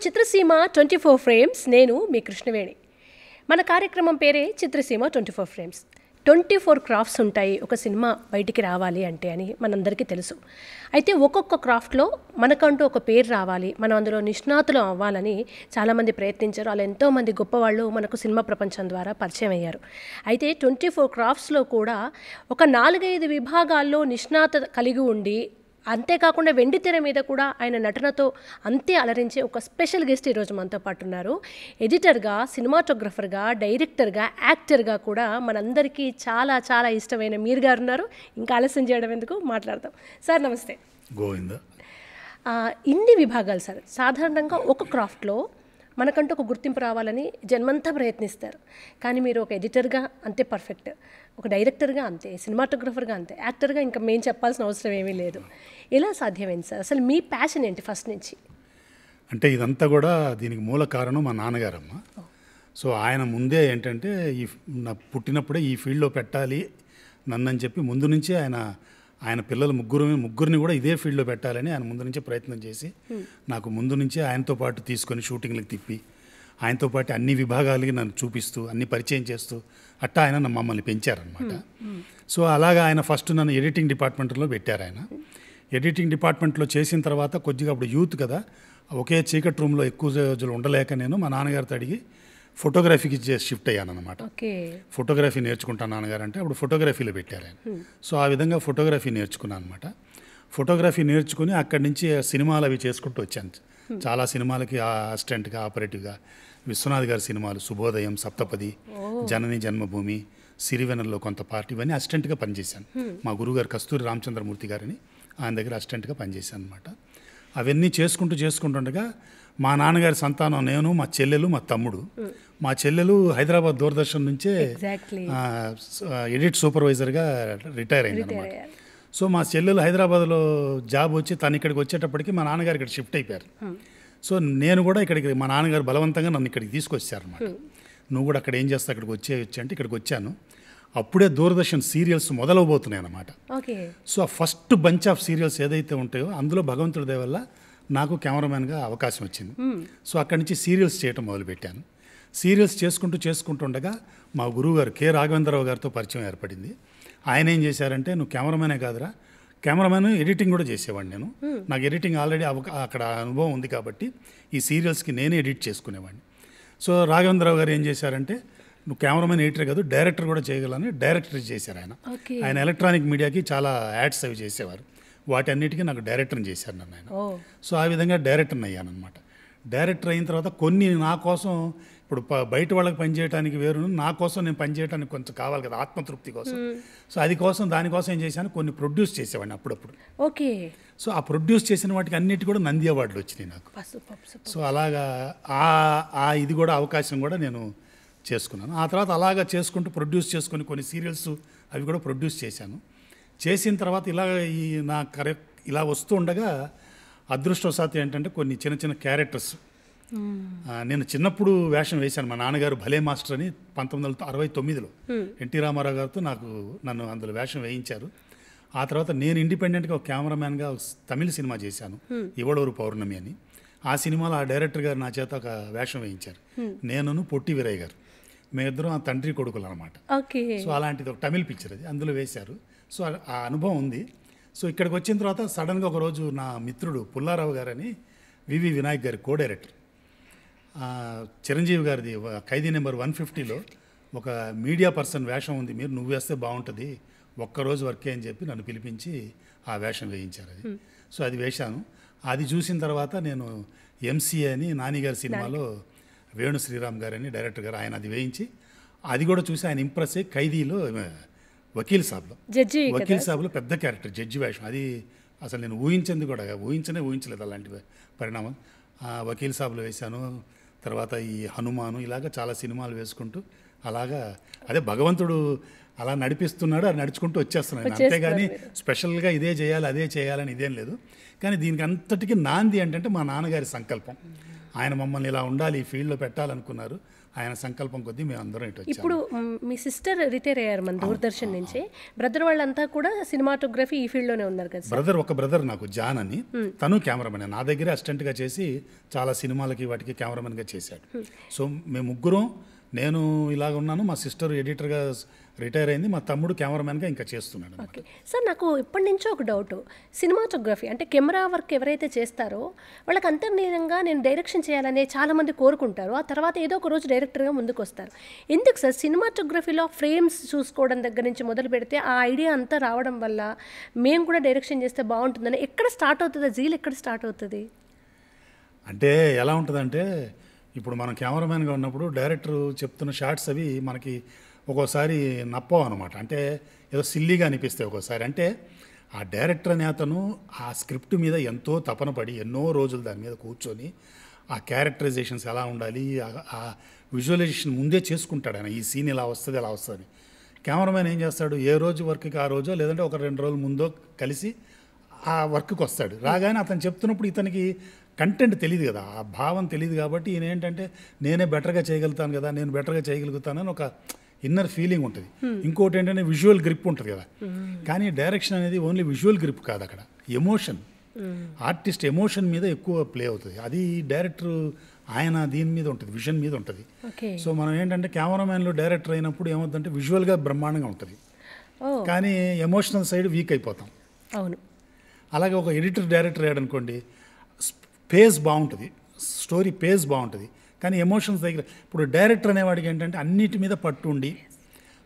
చిత్రసీమ 24 frames. నేను మీ కృష్ణవేణి. మన కార్యక్రమం పేరే చిత్రసీమ 24 ఫ్రేమ్స్. 24 క్రాఫ్ట్స్ ఉంటాయి ఒక సినిమా బయటికి రావాలి అంటే అని మనందరికీ తెలుసు. అయితే ఒక్కొక్క క్రాఫ్ట్లో మనకంటూ ఒక పేరు రావాలి, మనం అందులో నిష్ణాతులు అవ్వాలని చాలామంది ప్రయత్నించారు. అలా ఎంతోమంది గొప్పవాళ్ళు మనకు సినిమా ప్రపంచం ద్వారా పరిచయం అయ్యారు. అయితే 24 క్రాఫ్ట్స్లో కూడా ఒక 4-5 విభాగాల్లో నిష్ణాత కలిగి ఉండి, అంతేకాకుండా వెండి తెర మీద కూడా ఆయన నటనతో అంతే అలరించే ఒక స్పెషల్ గెస్ట్ ఈరోజు మనతో పాటు ఉన్నారు. ఎడిటర్గా, సినిమాటోగ్రఫర్గా, డైరెక్టర్గా, యాక్టర్గా కూడా మనందరికీ చాలా చాలా ఇష్టమైన మీర్ గారు ఉన్నారు. ఇంకా ఆలస్యం చేయడం ఎందుకు, మాట్లాడదాం. సార్ నమస్తే. గోవింద. ఇన్ని విభాగాలు సార్. సాధారణంగా ఒక క్రాఫ్ట్లో మనకంటూ ఒక గుర్తింపు రావాలని జన్మంతా ప్రయత్నిస్తారు. కానీ మీరు ఒక ఎడిటర్గా అంతే పర్ఫెక్ట్, ఒక డైరెక్టర్గా అంతే, సినిమాటోగ్రఫర్గా అంతే, యాక్టర్గా ఇంకా మేము చెప్పాల్సిన అవసరం ఏమీ లేదు. ఎలా సాధ్యమైంది సార్? అసలు మీ ప్యాషన్ ఏంటి ఫస్ట్ నుంచి? అంటే ఇదంతా కూడా దీనికి మూల కారణం మా నాన్నగారమ్మ. సో ఆయన ముందే ఏంటంటే నా పుట్టినప్పుడే ఈ ఫీల్డ్లో పెట్టాలి నన్నని చెప్పి ముందు నుంచి ఆయన పిల్లలు ముగ్గురిని కూడా ఇదే ఫీల్డ్లో పెట్టాలని ఆయన ముందు నుంచే ప్రయత్నం చేసి నాకు ముందు నుంచే ఆయనతో పాటు తీసుకొని షూటింగ్లకు తిప్పి ఆయనతో పాటు అన్ని విభాగాలకి నన్ను చూపిస్తూ అన్ని పరిచయం చేస్తూ అట్టా ఆయన మమ్మల్ని పెంచారనమాట. సో అలాగా ఆయన ఫస్ట్ నన్ను ఎడిటింగ్ డిపార్ట్మెంట్లో పెట్టారు. ఆయన ఎడిటింగ్ డిపార్ట్మెంట్లో చేసిన తర్వాత కొద్దిగా అప్పుడు యూత్ కదా, ఒకే చీకటి రూమ్లో ఎక్కువ రోజులు ఉండలేక నేను మా నాన్నగారితో అడిగి ఫోటోగ్రఫీకి షిఫ్ట్ అయ్యాను అనమాట. ఫోటోగ్రఫీ నేర్చుకుంటాను నాన్నగారు అంటే అప్పుడు ఫోటోగ్రఫీలో పెట్టారు ఆయన. సో ఆ విధంగా ఫోటోగ్రఫీ నేర్చుకున్నాను అనమాట. ఫోటోగ్రఫీ నేర్చుకుని అక్కడి నుంచి సినిమాలు అవి చేసుకుంటూ వచ్చాను. చాలా సినిమాలకి అసిస్టెంట్గా, ఆపరేటివ్గా, విశ్వనాథ్ గారి సినిమాలు శుభోదయం, సప్తపది, జనని జన్మభూమి, సిరివెనల్లో కొంత పార్టీ, ఇవన్నీ అసిస్టెంట్గా పనిచేశాను. మా గురుగారు కస్తూరి రామచంద్రమూర్తి గారిని ఆయన దగ్గర అసిస్టెంట్గా పనిచేశాను అనమాట. అవన్నీ చేసుకుంటుండగా మా నాన్నగారి సంతానం నేను, మా చెల్లెలు, మా తమ్ముడు. మా చెల్లెలు హైదరాబాద్ దూరదర్శన్ నుంచే ఎడిట్ సూపర్వైజర్గా రిటైర్ అయింది అనమాట. సో మా చెల్లెలు హైదరాబాద్లో జాబ్ వచ్చి తను ఇక్కడికి వచ్చేటప్పటికి మా నాన్నగారు ఇక్కడ షిఫ్ట్ అయిపోయారు. సో నేను కూడా ఇక్కడికి మా నాన్నగారు బలవంతంగా నన్ను ఇక్కడికి తీసుకొచ్చారనమాట. నువ్వు కూడా అక్కడ ఏం చేస్తావు, అక్కడికి వచ్చి అంటే ఇక్కడికి వచ్చాను. అప్పుడే దూరదర్శన్ సీరియల్స్ మొదలవబోతున్నాయి అన్నమాట. సో ఆ ఫస్ట్ బంచ్ ఆఫ్ సీరియల్స్ ఏదైతే ఉంటాయో అందులో భగవంతుడి దయ వల్ల నాకు కెమెరామెన్గా అవకాశం వచ్చింది. సో అక్కడి నుంచి సీరియల్స్ చేయటం మొదలుపెట్టాను. సీరియల్స్ చేసుకుంటుండగా మా గురువుగారు కె రాఘవేంద్రరావు గారితో పరిచయం ఏర్పడింది. ఆయన ఏం చేశారంటే, నువ్వు కెమెరామెనే కాదురా, కెమెరామెన్ ఎడిటింగ్ కూడా చేసేవాడిని నేను. నాకు ఎడిటింగ్ ఆల్రెడీ అక్కడ అనుభవం ఉంది కాబట్టి ఈ సీరియల్స్కి నేనే ఎడిట్ చేసుకునేవాడిని. సో రాఘవేంద్రరావు గారు ఏం చేశారంటే, నువ్వు కెమెరామెన్ ఎడిటర్ కాదు డైరెక్టర్ కూడా చేయగలని డైరెక్టర్ చేశారు ఆయన. ఆయన ఎలక్ట్రానిక్ మీడియాకి చాలా యాడ్స్ అవి చేసేవారు. వాటి అన్నిటికీ నాకు డైరెక్టర్ని చేశారు నన్ను ఆయన. సో ఆ విధంగా డైరెక్టర్ని అయ్యాను అనమాట. డైరెక్టర్ అయిన తర్వాత కొన్ని నా కోసం, ఇప్పుడు బయట వాళ్ళకి పనిచేయడానికి వేరు, నా కోసం నేను పనిచేయడానికి కొంచెం కావాలి కదా, ఆత్మతృప్తి కోసం. సో దానికోసం ఏం చేశాను, కొన్ని ప్రొడ్యూస్ చేసేవాడిని అప్పుడప్పుడు. సో ఆ ప్రొడ్యూస్ చేసిన వాటికి అన్నిటి కూడా నంది అవార్డులు వచ్చినాయి నాకు. సో అలాగా ఇది కూడా అవకాశం కూడా నేను చేసుకున్నాను. ఆ తర్వాత అలాగా చేసుకుంటూ ప్రొడ్యూస్ చేసుకుని కొన్ని సీరియల్స్ అవి కూడా ప్రొడ్యూస్ చేశాను. చేసిన తర్వాత ఇలా వస్తూ ఉండగా అదృష్టవశాత్తు ఏంటంటే కొన్ని చిన్న క్యారెక్టర్స్ నేను చిన్నప్పుడు వేషం వేశాను. మా నాన్నగారు భలే మాస్టర్ అని 1969లో ఎన్టీ రామారావు గారితో నన్ను అందులో వేషం వేయించారు. ఆ తర్వాత నేను ఇండిపెండెంట్గా ఒక కెమెరామ్యాన్గా తమిళ సినిమా చేశాను, ఇవడూరు పౌర్ణమి అని. ఆ సినిమాలో ఆ డైరెక్టర్ గారు నా చేత ఒక వేషం వేయించారు. నేను పొట్టి వీరయ్య గారు, మేమిద్దరం ఆ తండ్రి కొడుకులు అనమాట. సో అలాంటిది ఒక తమిళ పిక్చర్ అది, అందులో వేశారు. సో ఆ అనుభవం ఉంది. సో ఇక్కడికి వచ్చిన తర్వాత సడన్గా ఒకరోజు నా మిత్రుడు పుల్లారావు గారని వివి వినాయక్ గారి కో డైరెక్టర్, చిరంజీవి గారిది ఖైదీ నెంబర్ 150లో ఒక మీడియా పర్సన్ వేషం ఉంది, నువ్వు వేస్తే బాగుంటుంది, ఒక్కరోజు వర్కే అని చెప్పి నన్ను పిలిపించి ఆ వేషం వేయించారు. అది సో అది వేశాను. అది చూసిన తర్వాత నేను ఎంసీఏ అని నానిగారి సినిమాలో వేణు శ్రీరామ్ గారని డైరెక్టర్ గారు, ఆయన అది వేయించి అది కూడా చూసి ఆయన ఇంప్రెస్ అయ్యి ఖైదీలో వకీల్ సాబ్లో పెద్ద క్యారెక్టర్ జడ్జి వేషం, అది అసలు నేను ఊహించలేదు అలాంటి పరిణామం. వకీల్ సాబ్లో వేశాను. తర్వాత ఈ హనుమాను, ఇలాగ చాలా సినిమాలు వేసుకుంటూ అలాగా అదే భగవంతుడు అలా నడిపిస్తున్నాడు, అది నడుచుకుంటూ వచ్చేస్తున్నాను. అంతేగాని స్పెషల్గా ఇదే చేయాలి అదే చేయాలని ఇదేం లేదు. కానీ దీనికి అంతటికీ నాంది ఏంటంటే మా నాన్నగారి సంకల్పం. ఆయన మమ్మల్ని ఇలా ఉండాలి, ఈ ఫీల్డ్లో పెట్టాలనుకున్నారు. ఆయన సంకల్పం కొద్దీ మేము అందరం ఇటు వచ్చాము. ఇప్పుడు మీ సిస్టర్ రిటైర్ అయ్యారు మన దూరదర్శన్ నుంచి. బ్రదర్ వాళ్ళంతా కూడా సినిమాటోగ్రఫీ ఈ ఫీల్డ్లోనే ఉన్నారు కదా? ఒక బ్రదర్ నాకు జాన్ అని, తను కెమెరామెన్, నా దగ్గరే అసిస్టెంట్గా చేసి చాలా సినిమాలకి వాటికి కెమెరామెన్గా చేశాడు. సో మేము ముగ్గురం, నేను ఇలాగ ఉన్నాను, మా సిస్టర్ ఎడిటర్గా రిటైర్ అయింది, మా తమ్ముడు కెమెరామెన్గా ఇంకా చేస్తున్నాడు. ఓకే సార్, నాకు ఇప్పటి నుంచో ఒక డౌట్. సినిమాటోగ్రఫీ అంటే కెమెరా వర్క్ ఎవరైతే చేస్తారో వాళ్ళకి అంతర్లీనంగా నేను డైరెక్షన్ చేయాలని చాలామంది కోరుకుంటారు. ఆ తర్వాత ఏదో ఒక రోజు డైరెక్టర్గా ముందుకు వస్తారు. ఎందుకు సార్ సినిమాటోగ్రఫీలో ఫ్రేమ్స్ చూసుకోవడం దగ్గర నుంచి మొదలు పెడితే ఆ ఐడియా అంతా రావడం వల్ల మేము కూడా డైరెక్షన్ చేస్తే బాగుంటుందని ఎక్కడ స్టార్ట్ అవుతుంది? జీల్ ఎక్కడ స్టార్ట్ అవుతుంది? అంటే ఎలా ఉంటుందంటే, ఇప్పుడు మనం కెమెరామెన్గా ఉన్నప్పుడు డైరెక్టర్ చెప్తున్న షార్ట్స్ అవి మనకి ఒక్కోసారి నప్పవు అనమాట. అంటే ఏదో సిల్లీగా అనిపిస్తాయి ఒక్కోసారి. అంటే ఆ డైరెక్టర్ అనే అతను ఆ స్క్రిప్ట్ మీద ఎంతో తపన పడి ఎన్నో రోజులు దాని మీద కూర్చొని ఆ క్యారెక్టరైజేషన్స్ ఎలా ఉండాలి, ఆ విజువలైజేషన్ ముందే చేసుకుంటాడు ఆయన. ఈ సీన్ ఇలా వస్తుంది అలా వస్తుంది. కెమెరామెన్ ఏం చేస్తాడు, ఏ రోజు వర్క్కి ఆ రోజో లేదంటే ఒక 2 రోజుల ముందో కలిసి ఆ వర్క్కి వస్తాడు. రాగానే అతను చెప్తున్నప్పుడు ఇతనికి కంటెంట్ తెలియదు కదా, ఆ భావం తెలియదు. కాబట్టి ఈయన ఏంటంటే నేనే బెటర్గా చేయగలుగుతాను కదా, నేను బెటర్గా చేయగలుగుతానని ఒక ఇన్నర్ ఫీలింగ్ ఉంటుంది. ఇంకోటి ఏంటంటే విజువల్ గ్రిప్ ఉంటుంది కదా. కానీ డైరెక్షన్ అనేది ఓన్లీ విజువల్ గ్రిప్ కాదు, అక్కడ ఎమోషన్, ఆర్టిస్ట్ ఎమోషన్ మీద ఎక్కువ ప్లే అవుతుంది. అది డైరెక్టర్ ఆయన దీని మీద ఉంటుంది, విజన్ మీద ఉంటుంది. సో మనం ఏంటంటే కెమెరామెన్లో డైరెక్టర్ అయినప్పుడు ఏమవుతుందంటే విజువల్గా బ్రహ్మాండంగా ఉంటుంది, కానీ ఎమోషనల్ సైడ్ వీక్ అయిపోతాం. అవును. అలాగే ఒక ఎడిటర్ డైరెక్టర్ అయ్యాడు అనుకోండి, పేస్ బాగుంటుంది, స్టోరీ పేస్ బాగుంటుంది, కానీ ఎమోషన్స్ దగ్గర ఇప్పుడు డైరెక్టర్ అనేవాడికి ఏంటంటే అన్నిటి మీద పట్టు ఉండి,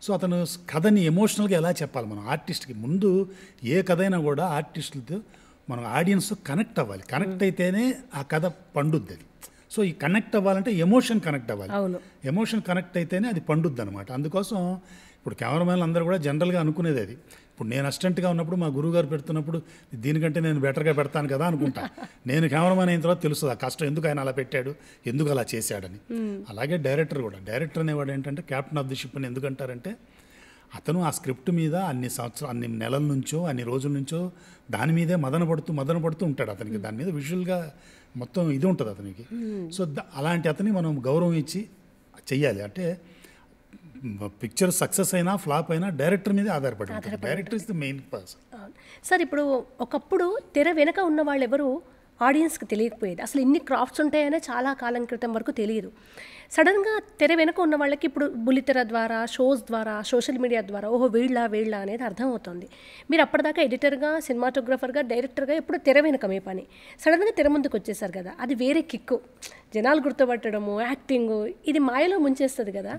సో అతను కథని ఎమోషనల్గా ఎలా చెప్పాలి, మనం ఆర్టిస్ట్కి ముందు ఏ కథ అయినా కూడా ఆర్టిస్టులతో మనం ఆడియన్స్ కనెక్ట్ అవ్వాలి. కనెక్ట్ అయితేనే ఆ కథ పండుద్ది అది. సో ఈ కనెక్ట్ అవ్వాలంటే ఎమోషన్ కనెక్ట్ అవ్వాలి. ఎమోషన్ కనెక్ట్ అయితేనే అది పండుద్ది అనమాట. అందుకోసం ఇప్పుడు కెమెరామెన్లు అందరూ కూడా జనరల్గా అనుకునేది అది. ఇప్పుడు నేను అసిస్టెంట్గా ఉన్నప్పుడు మా గురువుగారు పెడుతున్నప్పుడు దీనికంటే నేను బెటర్గా పెడతాను కదా అనుకుంటా. నేను కెమెరామెన్ అయిన తర్వాత తెలుస్తుంది ఆ కష్టం, ఎందుకు ఆయన అలా పెట్టాడు, ఎందుకు అలా చేశాడని. అలాగే డైరెక్టర్ కూడా, డైరెక్టర్ అనేవాడు ఏంటంటే క్యాప్టెన్ ఆఫ్ ది షిప్ అని ఎందుకంటారంటే అతను ఆ స్క్రిప్ట్ మీద అన్ని నెలల నుంచో అన్ని రోజుల నుంచో దాని మీదే మదన పడుతూ ఉంటాడు. అతనికి దాని మీద విజువల్గా మొత్తం ఇది ఉంటుంది అతనికి. సో అలాంటి అతని మనం గౌరవం ఇచ్చి చెయ్యాలి. అంటే పిక్చర్ సక్సెస్ అయినా ఫ్లాప్ అయినా డైరెక్టర్ మీదే ఆధారపడి ఉంటుంది. Director is the main person. Sir ఇప్పుడు ఒకప్పుడు తెర వెనక ఉన్న వాళ్ళు ఎవరు ఆడియన్స్కి తెలియకపోయేది. అసలు ఇన్ని క్రాఫ్ట్స్ ఉంటాయనే చాలా కాలం క్రితం వరకు తెలియదు. సడన్గా తెర వెనక ఉన్న వాళ్ళకి ఇప్పుడు బుల్లితెర ద్వారా, షోస్ ద్వారా, సోషల్ మీడియా ద్వారా ఓహో వీళ్ళ అనేది అర్థమవుతుంది. మీరు అప్పటిదాకా ఎడిటర్గా, సినిమాటోగ్రఫర్గా, డైరెక్టర్గా ఎప్పుడు తెర వెనక మీ పని, సడన్గా తెర ముందుకు వచ్చేసారు కదా, అది వేరే కిక్కు. జనాలు గుర్తుపట్టడము, యాక్టింగు, ఇది మాయలో ముంచేస్తుంది కదా.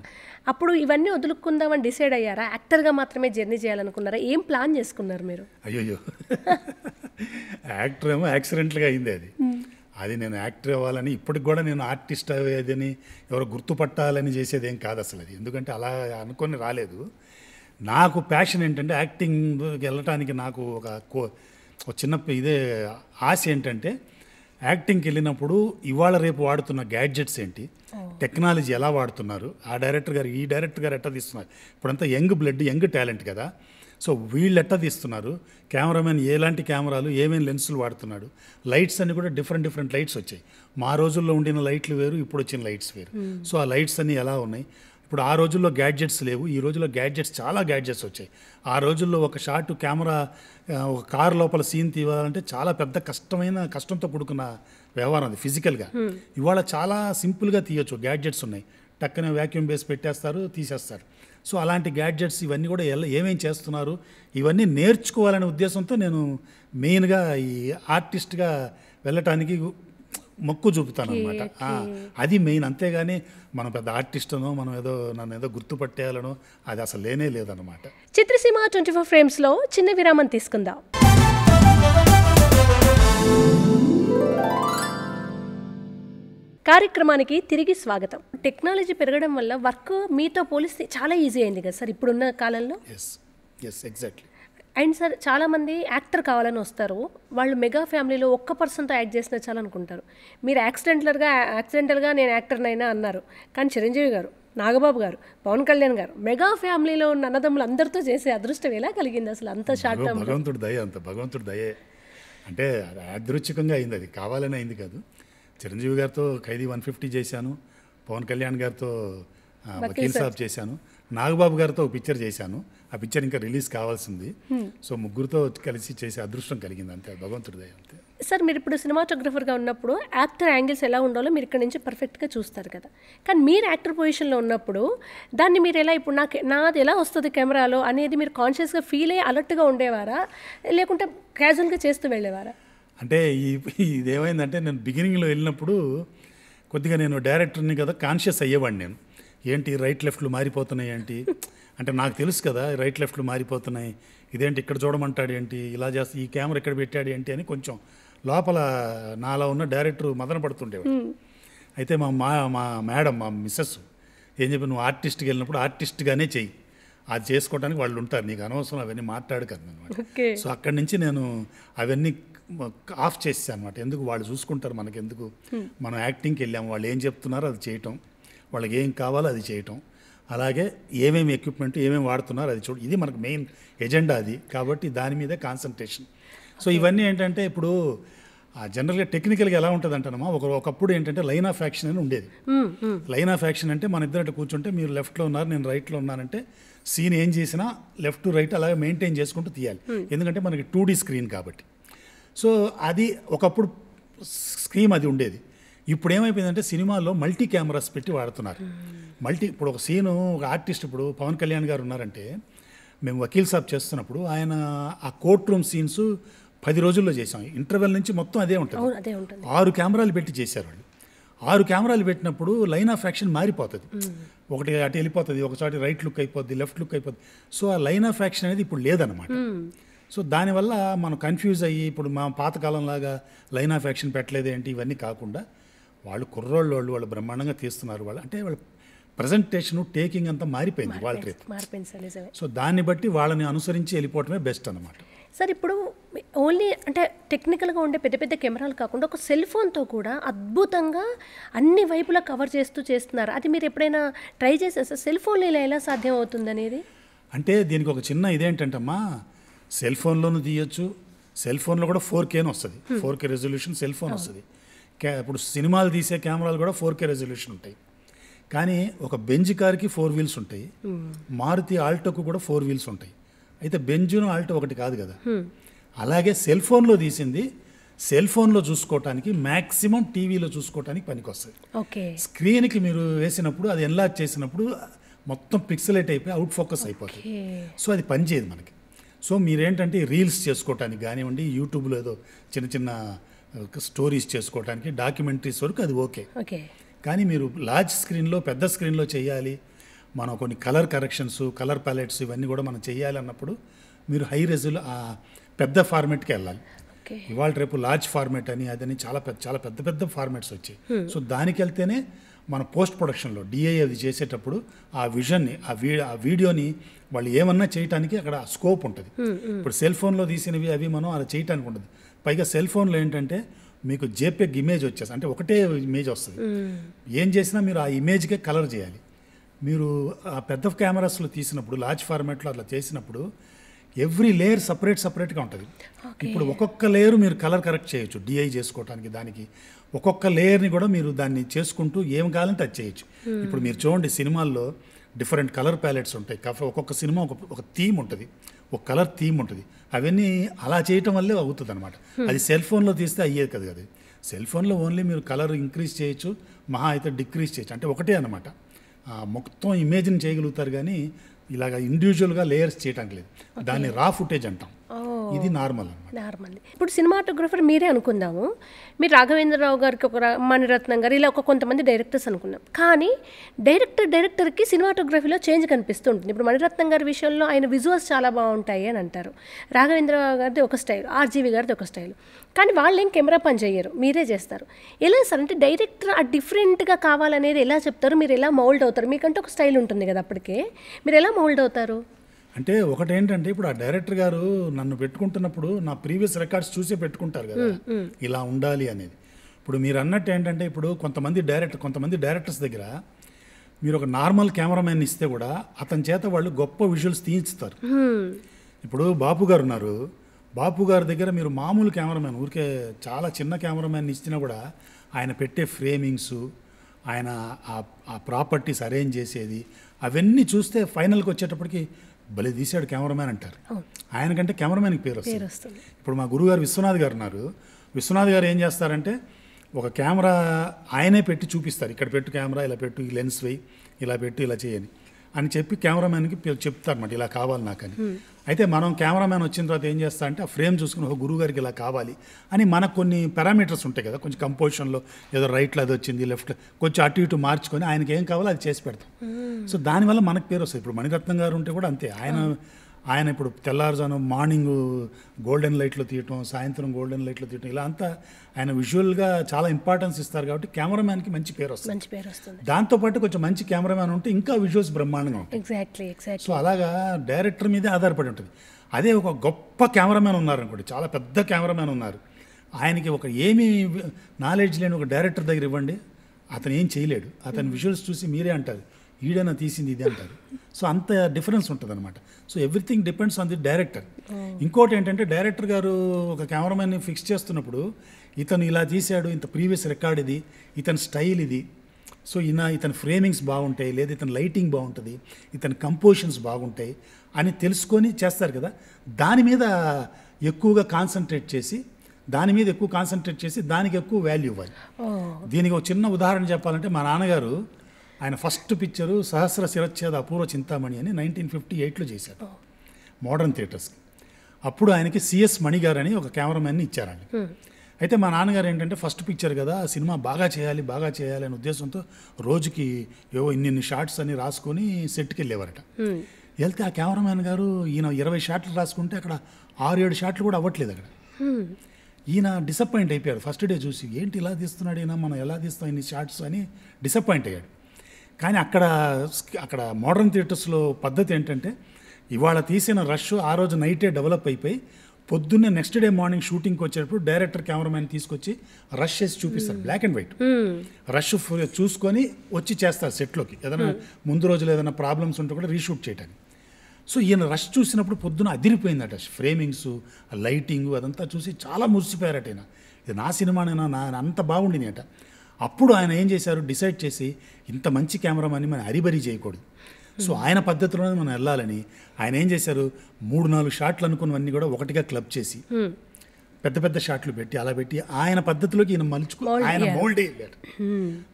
అప్పుడు ఇవన్నీ వదులుకుందామని డిసైడ్ అయ్యారా? యాక్టర్గా మాత్రమే జర్నీ చేయాలనుకున్నారా? ఏం ప్లాన్ చేసుకున్నారు మీరు? అయ్యో యాక్టర్ ఏమో యాక్సిడెంట్గా అయింది అది నేను యాక్టర్ అవ్వాలని, ఇప్పటికి కూడా నేను ఆర్టిస్ట్ అయ్యేదని ఎవరో గుర్తుపట్టాలని చేసేది ఏం కాదు అసలు అది. ఎందుకంటే అలా అనుకొని రాలేదు. నాకు ప్యాషన్ ఏంటంటే యాక్టింగ్ వెళ్ళటానికి నాకు ఒక చిన్న ఇదే ఆశ ఏంటంటే యాక్టింగ్కి వెళ్ళినప్పుడు ఇవాళ రేపు వాడుతున్న గ్యాడ్జెట్స్ ఏంటి, టెక్నాలజీ ఎలా వాడుతున్నారు, ఆ డైరెక్టర్ గారు ఈ డైరెక్టర్ గారు ఎట్లా తీస్తున్నారు, ఇప్పుడంతా యంగ్ బ్లడ్, యంగ్ టాలెంట్ కదా. సో వీళ్ళు ఎట్లా తీస్తున్నారు, కెమెరామెన్ ఎలాంటి కెమెరాలు, ఏమేమి లెన్సులు వాడుతున్నాడు, లైట్స్ అన్నీ కూడా డిఫరెంట్ లైట్స్ వచ్చాయి. మా రోజుల్లో ఉండిన లైట్లు వేరు, ఇప్పుడు వచ్చిన లైట్స్ వేరు. సో ఆ లైట్స్ అన్నీ ఎలా ఉన్నాయి. ఇప్పుడు ఆ రోజుల్లో గ్యాడ్జెట్స్ లేవు, ఈ రోజుల్లో చాలా గ్యాడ్జెట్స్ వచ్చాయి. ఆ రోజుల్లో ఒక షార్ట్ కెమెరా ఒక కారు లోపల సీన్ తీయాలంటే చాలా పెద్ద కష్టంతో కూడుకున్న వ్యవహారం అది ఫిజికల్గా. ఇవాళ చాలా సింపుల్గా తీయొచ్చు, గ్యాడ్జెట్స్ ఉన్నాయి, టక్కనే వ్యాక్యూమ్ బేస్ పెట్టేస్తారు, తీసేస్తారు. సో అలాంటి గ్యాడ్జెట్స్ ఇవన్నీ కూడా ఏమేం చేస్తున్నారు, ఇవన్నీ నేర్చుకోవాలనే ఉద్దేశంతో నేను మెయిన్గా ఈ ఆర్టిస్ట్గా వెళ్ళటానికి మొక్కు చూపుతాను అనమాట. అది మెయిన్. అంతేగాని మనం పెద్ద ఆర్టిస్ట్నో మనం నన్ను ఏదో గుర్తుపట్టేయాలనో అది అసలు లేనే లేదనమాట. చిత్రసీమ 24 ఫ్రేమ్స్లో చిన్న విరామం తీసుకుందాం. కార్యక్రమానికి తిరిగి స్వాగతం. టెక్నాలజీ పెరగడం వల్ల వర్క్ మీతో పోలిస్తే చాలా ఈజీ అయింది కదా సార్ ఇప్పుడున్న కాలంలో? Yes exactly. అండ్ సార్ చాలామంది యాక్టర్ కావాలని వస్తారు, వాళ్ళు మెగా ఫ్యామిలీలో ఒక్క పర్సన్తో యాక్ట్ చేసినా చాలా అనుకుంటారు. మీరు యాక్సిడెంటల్గా నేను యాక్టర్నైనా అన్నారు, కానీ చిరంజీవి గారు, నాగబాబు గారు, పవన్ కళ్యాణ్ గారు మెగా ఫ్యామిలీలో ఉన్న అన్నదమ్ములు అందరితో చేసే అదృష్టం ఎలా కలిగింది అసలు అంత షార్ట్ టర్మ్? భగవంతుడి దయే. అంటే యాదృచ్ఛికంగా అయింది, అది కావాలని అయింది కాదు. చిరంజీవి గారితో ఖైదీ 150 చేశాను, పవన్ కళ్యాణ్ గారితో వకీల్ సాబ్ చేశాను, నాగబాబు గారితో ఒక పిక్చర్ చేశాను. ఆ పిక్చర్ ఇంకా రిలీజ్ కావాల్సింది. సో ముగ్గురితో కలిసి చేసే అదృష్టం కలిగింది, అంతే, భగవంతుడి దయ అంతే. సార్ మీరు ఇప్పుడు సినిమాటోగ్రఫర్గా ఉన్నప్పుడు యాక్టర్ యాంగిల్స్ ఎలా ఉండాలో మీరు ఇక్కడ నుంచి పర్ఫెక్ట్గా చూస్తారు కదా, కానీ మీరు యాక్టర్ పొజిషన్లో ఉన్నప్పుడు దాన్ని మీరు ఎలా ఇప్పుడు నాది ఎలా వస్తుంది కెమెరాలో అనేది మీరు కాన్షియస్గా ఫీల్ అయ్యి అలర్ట్గా ఉండేవారా, లేకుంటే క్యాజువల్గా చేస్తూ వెళ్ళేవారా? అంటే ఇదేమైందంటే నేను బిగినింగ్లో వెళ్ళినప్పుడు కొద్దిగా నేను డైరెక్టర్ని కదా కాన్షియస్ అయ్యేవాడిని. నేను ఏంటి రైట్ లెఫ్ట్లు మారిపోతున్నాయి ఏంటి అంటే నాకు తెలుసు కదా రైట్ లెఫ్ట్లు మారిపోతున్నాయి, ఇదేంటి ఇక్కడ చూడమంటాడు ఏంటి, ఇలా చేస్తే ఈ కెమెరా ఇక్కడ పెట్టాడు ఏంటి అని కొంచెం లోపల నాలో ఉన్న డైరెక్టర్ మదన పడుతుండేవాడు. అయితే మా మేడం, మా మిస్సెస్ ఏం చెప్పి, నువ్వు ఆర్టిస్ట్కి వెళ్ళినప్పుడు ఆర్టిస్ట్గానే చెయ్యి, అది చేసుకోవడానికి వాళ్ళు ఉంటారు, నీకు అనవసరం అవన్నీ మాట్లాడకదు అనమాట. సో అక్కడి నుంచి నేను అవన్నీ ఆఫ్ చేసాను అనమాట. ఎందుకు వాళ్ళు చూసుకుంటారు, మనకెందుకు, మనం యాక్టింగ్కి వెళ్ళాము, వాళ్ళు ఏం చెప్తున్నారో అది చేయటం, వాళ్ళకి ఏం కావాలో అది చేయటం, అలాగే ఏమేమి ఎక్విప్మెంట్ ఏమేమి వాడుతున్నారో అది చూడు, ఇది మనకు మెయిన్ ఎజెండా అది, కాబట్టి దాని మీదే కాన్సన్ట్రేషన్. సో ఇవన్నీ ఏంటంటే ఇప్పుడు జనరల్గా టెక్నికల్గా ఎలా ఉంటుంది అంటానమ్మా, ఒకప్పుడు ఏంటంటే లైన్ ఆఫ్ యాక్షన్ అని ఉండేది. లైన్ ఆఫ్ యాక్షన్ అంటే మన ఇద్దరంటే కూర్చుంటే మీరు లెఫ్ట్లో ఉన్నారు నేను రైట్లో ఉన్నానంటే సీన్ ఏం చేసినా లెఫ్ట్ టు రైట్ అలాగే మెయింటైన్ చేసుకుంటూ తీయాలి, ఎందుకంటే మనకి 2D స్క్రీన్ కాబట్టి. సో అది ఒకప్పుడు స్కీమ్ అది ఉండేది. ఇప్పుడు ఏమైపోయిందంటే సినిమాల్లో మల్టీ కెమెరాస్ పెట్టి వాడుతున్నారు. ఇప్పుడు ఒక సీను, ఒక ఆర్టిస్ట్, ఇప్పుడు పవన్ కళ్యాణ్ గారు ఉన్నారంటే మేము వకీల్ సాబ్ చేస్తున్నప్పుడు ఆయన ఆ కోర్ట్ రూమ్ సీన్స్ 10 రోజుల్లో చేసాం. ఇంటర్వెల్ నుంచి మొత్తం అదే ఉంటుంది. 6 కెమెరాలు పెట్టి చేశారు వాళ్ళు. 6 కెమెరాలు పెట్టినప్పుడు లైన్ ఆఫ్ యాక్షన్ మారిపోతుంది, ఒకటి అటు వెళ్ళిపోతుంది, ఒకసారి రైట్ లుక్ అయిపోద్ది, లెఫ్ట్ లుక్ అయిపోద్ది. సో ఆ లైన్ ఆఫ్ యాక్షన్ అనేది ఇప్పుడు లేదనమాట. సో దానివల్ల మనం కన్ఫ్యూజ్ అయ్యి ఇప్పుడు మా పాతకాలంలాగా లైన్ ఆఫ్ యాక్షన్ పెట్టలేదు ఏంటి ఇవన్నీ కాకుండా వాళ్ళు కుర్రోళ్ళు వాళ్ళు బ్రహ్మాండంగా తీస్తున్నారు. వాళ్ళు అంటే వాళ్ళ ప్రజెంటేషన్ టేకింగ్ అంతా మారిపోయింది వాళ్ళ రేపు. సో దాన్ని బట్టి వాళ్ళని అనుసరించి వెళ్ళిపోవటమే బెస్ట్ అనమాట. సార్ ఇప్పుడు ఓన్లీ అంటే టెక్నికల్గా ఉండే పెద్ద పెద్ద కెమెరాలు కాకుండా ఒక సెల్ ఫోన్తో కూడా అద్భుతంగా అన్ని వైపులా కవర్ చేస్తున్నారు. అది మీరు ఎప్పుడైనా ట్రై చేసేస్తే సెల్ ఫోన్లో ఇలా ఎలా సాధ్యం అవుతుంది అనేది? అంటే దీనికి ఒక చిన్న ఇదేంటంటమ్మా, సెల్ ఫోన్లోనూ తీయొచ్చు, సెల్ ఫోన్లో కూడా 4K వస్తుంది, 4K రెజల్యూషన్ సెల్ ఫోన్ వస్తుంది. ఇప్పుడు సినిమాలు తీసే కెమెరాలు కూడా 4K రెజల్యూషన్ ఉంటాయి. కానీ ఒక బెంజ్ కార్కి 4 వీల్స్ ఉంటాయి, మారుతి ఆల్టోకు కూడా 4 వీల్స్ ఉంటాయి. అయితే బెంజును ఆల్టో ఒకటి కాదు కదా. అలాగే సెల్ ఫోన్లో తీసింది సెల్ ఫోన్లో చూసుకోవటానికి, మ్యాక్సిమం టీవీలో చూసుకోవటానికి పనికొస్తుంది. స్క్రీన్కి మీరు వేసినప్పుడు అది ఎన్లార్జ్ చేసినప్పుడు మొత్తం పిక్సలేట్ అయిపోయి అవుట్ ఫోకస్ అయిపోతుంది. సో అది పనిచేయదు మనకి. సో మీరేంటంటే రీల్స్ చేసుకోవటానికి కానివ్వండి, యూట్యూబ్లో ఏదో చిన్న చిన్న స్టోరీస్ చేసుకోవటానికి, డాక్యుమెంటరీస్ వరకు అది ఓకే. కానీ మీరు లార్జ్ స్క్రీన్లో, పెద్ద స్క్రీన్లో చేయాలి, మనం కొన్ని కలర్ కరెక్షన్స్, కలర్ ప్యాలెట్స్ ఇవన్నీ కూడా మనం చేయాలి అన్నప్పుడు మీరు హై రెజుల్ పెద్ద ఫార్మేట్కి వెళ్ళాలి. ఇవాళ రేపు లార్జ్ ఫార్మేట్ అని అదని చాలా పెద్ద పెద్ద ఫార్మేట్స్ వచ్చాయి. సో దానికి వెళ్తేనే మన పోస్ట్ ప్రొడక్షన్లో డిఐ అది చేసేటప్పుడు ఆ విజన్ని, ఆ వీడియోని వాళ్ళు ఏమన్నా చేయటానికి అక్కడ స్కోప్ ఉంటుంది. ఇప్పుడు సెల్ ఫోన్లో తీసినవి అవి మనం అలా చేయటానికి ఉంటుంది. పైగా సెల్ ఫోన్లో ఏంటంటే మీకు జేపీఈజీ ఇమేజ్ వచ్చేసి, అంటే ఒకటే ఇమేజ్ వస్తుంది. ఏం చేసినా మీరు ఆ ఇమేజ్కే కలర్ చేయాలి. మీరు ఆ పెద్ద కెమెరాస్లో తీసినప్పుడు, లార్జ్ ఫార్మాట్లో అట్లా చేసినప్పుడు ఎవ్రీ లేయర్ సపరేట్గా ఉంటుంది. ఇప్పుడు ఒక్కొక్క లేయర్ మీరు కలర్ కరెక్ట్ చేయొచ్చు డిఐ చేసుకోవటానికి. దానికి ఒక్కొక్క లేయర్ని కూడా మీరు దాన్ని చేసుకుంటూ ఏం కావాలంటే అది చేయొచ్చు. ఇప్పుడు మీరు చూడండి సినిమాల్లో డిఫరెంట్ కలర్ ప్యాలెట్స్ ఉంటాయి. ఒక్కొక్క సినిమా ఒక థీమ్ ఉంటుంది, ఒక కలర్ థీమ్ ఉంటుంది. అవన్నీ అలా చేయటం వల్లే అవుతుంది అనమాట. అది సెల్ ఫోన్లో తీస్తే అయ్యేది కదా. అది సెల్ ఫోన్లో ఓన్లీ మీరు కలర్ ఇంక్రీజ్ చేయొచ్చు, మహా అయితే డిక్రీజ్ చేయొచ్చు, అంటే ఒకటే అనమాట. మొత్తం ఇమేజ్ని చేయగలుగుతారు కానీ ఇలాగ ఇండివిజువల్గా లేయర్స్ చేయటానికి లేదు. దాన్ని రా ఫుటేజ్ అంటాం. ఇది నార్మల్. ఇప్పుడు సినిమాటోగ్రఫర్ మీరే అనుకుందాము, మీరు రాఘవేంద్రరావు గారికి, ఒక మణిరత్నం గారు, ఇలా కొంతమంది డైరెక్టర్స్ అనుకున్నాం. కానీ డైరెక్టర్కి సినిమాటోగ్రఫీలో చేంజ్ కనిపిస్తూ ఉంటుంది. ఇప్పుడు మణిరత్నం గారి విషయంలో ఆయన విజువల్స్ చాలా బాగుంటాయి అని అంటారు, రాఘవేంద్రరావు గారిది ఒక స్టైల్, ఆర్జీవి గారిది ఒక స్టైల్. కానీ వాళ్ళు ఏం కెమెరా పని చేయరు, మీరే చేస్తారు. ఎలా సార్ అంటే డైరెక్టర్ ఆ డిఫరెంట్గా కావాలనేది ఎలా చెప్తారు, మీరు ఎలా మౌల్డ్ అవుతారు? మీకంటే ఒక స్టైల్ ఉంటుంది కదా, అప్పటికే మీరు ఎలా మౌల్డ్ అవుతారు? అంటే ఒకటేంటంటే ఇప్పుడు ఆ డైరెక్టర్ గారు నన్ను పెట్టుకుంటున్నప్పుడు నా ప్రీవియస్ రికార్డ్స్ చూసే పెట్టుకుంటారు కదా, ఇలా ఉండాలి అనేది. ఇప్పుడు మీరు అన్నట్టు ఏంటంటే ఇప్పుడు కొంతమంది డైరెక్టర్స్ దగ్గర మీరు ఒక నార్మల్ కెమెరామెన్ ఇస్తే కూడా అతని చేత వాళ్ళు గొప్ప విజువల్స్ తీయించుతారు. ఇప్పుడు బాపు గారు ఉన్నారు, బాపు గారి దగ్గర మీరు మామూలు కెమెరామెన్, ఊరికే చాలా చిన్న కెమెరామెన్ ఇచ్చినా కూడా ఆయన పెట్టే ఫ్రేమింగ్స్, ఆయన ఆ ప్రాపర్టీస్ అరేంజ్ చేసేది అవన్నీ చూస్తే ఫైనల్కి వచ్చేటప్పటికి భలే తీశాడు కెమెరామ్యాన్ అంటారు. ఆయనకంటే కెమెరామ్యాన్కి పేరు వస్తుంది. ఇప్పుడు మా గురువుగారు విశ్వనాథ్ గారు ఉన్నారు. విశ్వనాథ్ గారు ఏం చేస్తారంటే ఒక కెమెరా ఆయనే పెట్టి చూపిస్తారు, ఇక్కడ పెట్టు కెమెరా, ఇలా పెట్టు, ఈ లెన్స్ వేయి, ఇలా పెట్టు, ఇలా చేయని అని చెప్పి కెమెరామ్యాన్కి చెప్తారన్నమాట, ఇలా కావాలి నాకని. అయితే మనం కెమెరామ్యాన్ వచ్చిన తర్వాత ఏం చేస్తా అంటే ఆ ఫ్రేమ్ చూసుకుని ఒక గురువు గారికి ఇలా కావాలి అని మనకు కొన్ని పారామీటర్స్ ఉంటాయి కదా, కొంచెం కంపోజిషన్లో ఏదో రైట్లో అది వచ్చింది, లెఫ్ట్ కొంచెం అటు ఇటు మార్చుకొని ఆయనకి ఏం కావాలో అది చేసి పెడతాం. సో దానివల్ల మనకు పేరు వస్తుంది. ఇప్పుడు మణిరత్నం గారు ఉంటే కూడా అంతే, ఆయన ఇప్పుడు తెల్లారుజాను మార్నింగ్ గోల్డెన్ లైట్లో తీయటం, సాయంత్రం గోల్డెన్ లైట్లో తీయటం, ఇలా అంతా ఆయన విజువల్గా చాలా ఇంపార్టెన్స్ ఇస్తారు కాబట్టి కెమెరామ్యాన్కి మంచి పేరు వస్తుంది. దాంతోపాటు కొంచెం మంచి కెమెరామ్యాన్ ఉంటే ఇంకా విజువల్స్ బ్రహ్మాండంగా ఉంటాయి. ఎగ్జాక్ట్లీ. సో అలాగా డైరెక్టర్ మీదే ఆధారపడి ఉంటుంది. అదే ఒక గొప్ప కెమెరామ్యాన్ ఉన్నారనుకోండి, చాలా పెద్ద కెమెరామ్యాన్ ఉన్నారు, ఆయనకి ఒక ఏమీ నాలెడ్జ్ లేని ఒక డైరెక్టర్ దగ్గర ఇవ్వండి, అతను ఏం చేయలేడు. అతని విజువల్స్ చూసి మీరే అంటారు ఈడైనా తీసింది ఇది అంటారు. సో అంత డిఫరెన్స్ ఉంటుంది అనమాట. So everything depends on the director. ఇంకోటి ఏంటంటే డైరెక్టర్ గారు ఒక కెమెరామెన్ని ఫిక్స్ చేస్తున్నప్పుడు ఇతను ఇలా తీశాడు, ఇంత ప్రీవియస్ రికార్డ్ ఇది, ఇతని స్టైల్ ఇది, సో ఇతని ఫ్రేమింగ్స్ బాగుంటాయి, లేదా ఇతని లైటింగ్ బాగుంటుంది, ఇతని కంపోజిషన్స్ బాగుంటాయి అని తెలుసుకొని చేస్తారు కదా. దాని మీద ఎక్కువగా కాన్సన్ట్రేట్ చేసి దానికి ఎక్కువ వాల్యూ ఇవ్వాలి. దీనికి ఒక చిన్న ఉదాహరణ చెప్పాలంటే మా నాన్నగారు ఆయన ఫస్ట్ పిక్చరు సహస్ర శిరచ్ఛేద అపూర్వ చింతామణి అని 1958లో చేశారు మోడర్న్ థియేటర్స్కి. అప్పుడు ఆయనకి సిఎస్ మణి గారు అని ఒక కెమెరామెన్ని ఇచ్చారండి. అయితే మా నాన్నగారు ఏంటంటే ఫస్ట్ పిక్చర్ కదా, సినిమా బాగా చేయాలి అనే ఉద్దేశంతో రోజుకి ఏవో ఇన్ని షార్ట్స్ అని రాసుకొని సెట్కి వెళ్ళేవారట. వెళ్తే ఆ కెమెరామెన్ గారు ఈయన 20 షాట్లు రాసుకుంటే అక్కడ 6-7 షాట్లు కూడా అవ్వట్లేదు అక్కడ. ఈయన డిసప్పాయింట్ అయిపోయారు ఫస్ట్ డే చూసి, ఏంటి ఇలా తీస్తున్నాడు ఈయన, మనం ఎలా తీస్తాం ఇన్ని షార్ట్స్ అని డిసప్పాయింట్ అయ్యాడు. కానీ అక్కడ మోడర్న్ థియేటర్స్లో పద్ధతి ఏంటంటే ఇవాళ తీసిన రష్ ఆ రోజు నైటే డెవలప్ అయిపోయి పొద్దున్నే నెక్స్ట్ డే మార్నింగ్ షూటింగ్కి వచ్చేటప్పుడు డైరెక్టర్ కెమెరామెన్ తీసుకొచ్చి రష్ చేసి చూపిస్తారు, బ్లాక్ అండ్ వైట్ రష్ చూసుకొని వచ్చి చేస్తారు సెట్లోకి. ఏదైనా ముందు రోజులు ఏదైనా ప్రాబ్లమ్స్ ఉంటే కూడా రీషూట్ చేయడానికి. సో ఈయన రష్ చూసినప్పుడు పొద్దున అదిరిపోయిందట, ఫ్రేమింగ్స్, లైటింగ్ అదంతా చూసి చాలా మురిసిపోయారట. ఈయన ఇది నా సినిమానేనా, అంత బాగుండింది అట. అప్పుడు ఆయన ఏం చేశారు, డిసైడ్ చేసి ఇంత మంచి కెమెరామెన్ని మనం హరిబరి చేయకూడదు, సో ఆయన పద్ధతిలోనే మనం వెళ్ళాలని ఆయన ఏం చేశారు, 3-4 షాట్లు అనుకున్నవన్నీ కూడా ఒకటిగా క్లబ్ చేసి పెద్ద పెద్ద షాట్లు పెట్టి అలా పెట్టి ఆయన పద్ధతిలోకి ఈయన ఆయన మోల్డ్ అయ్యారు.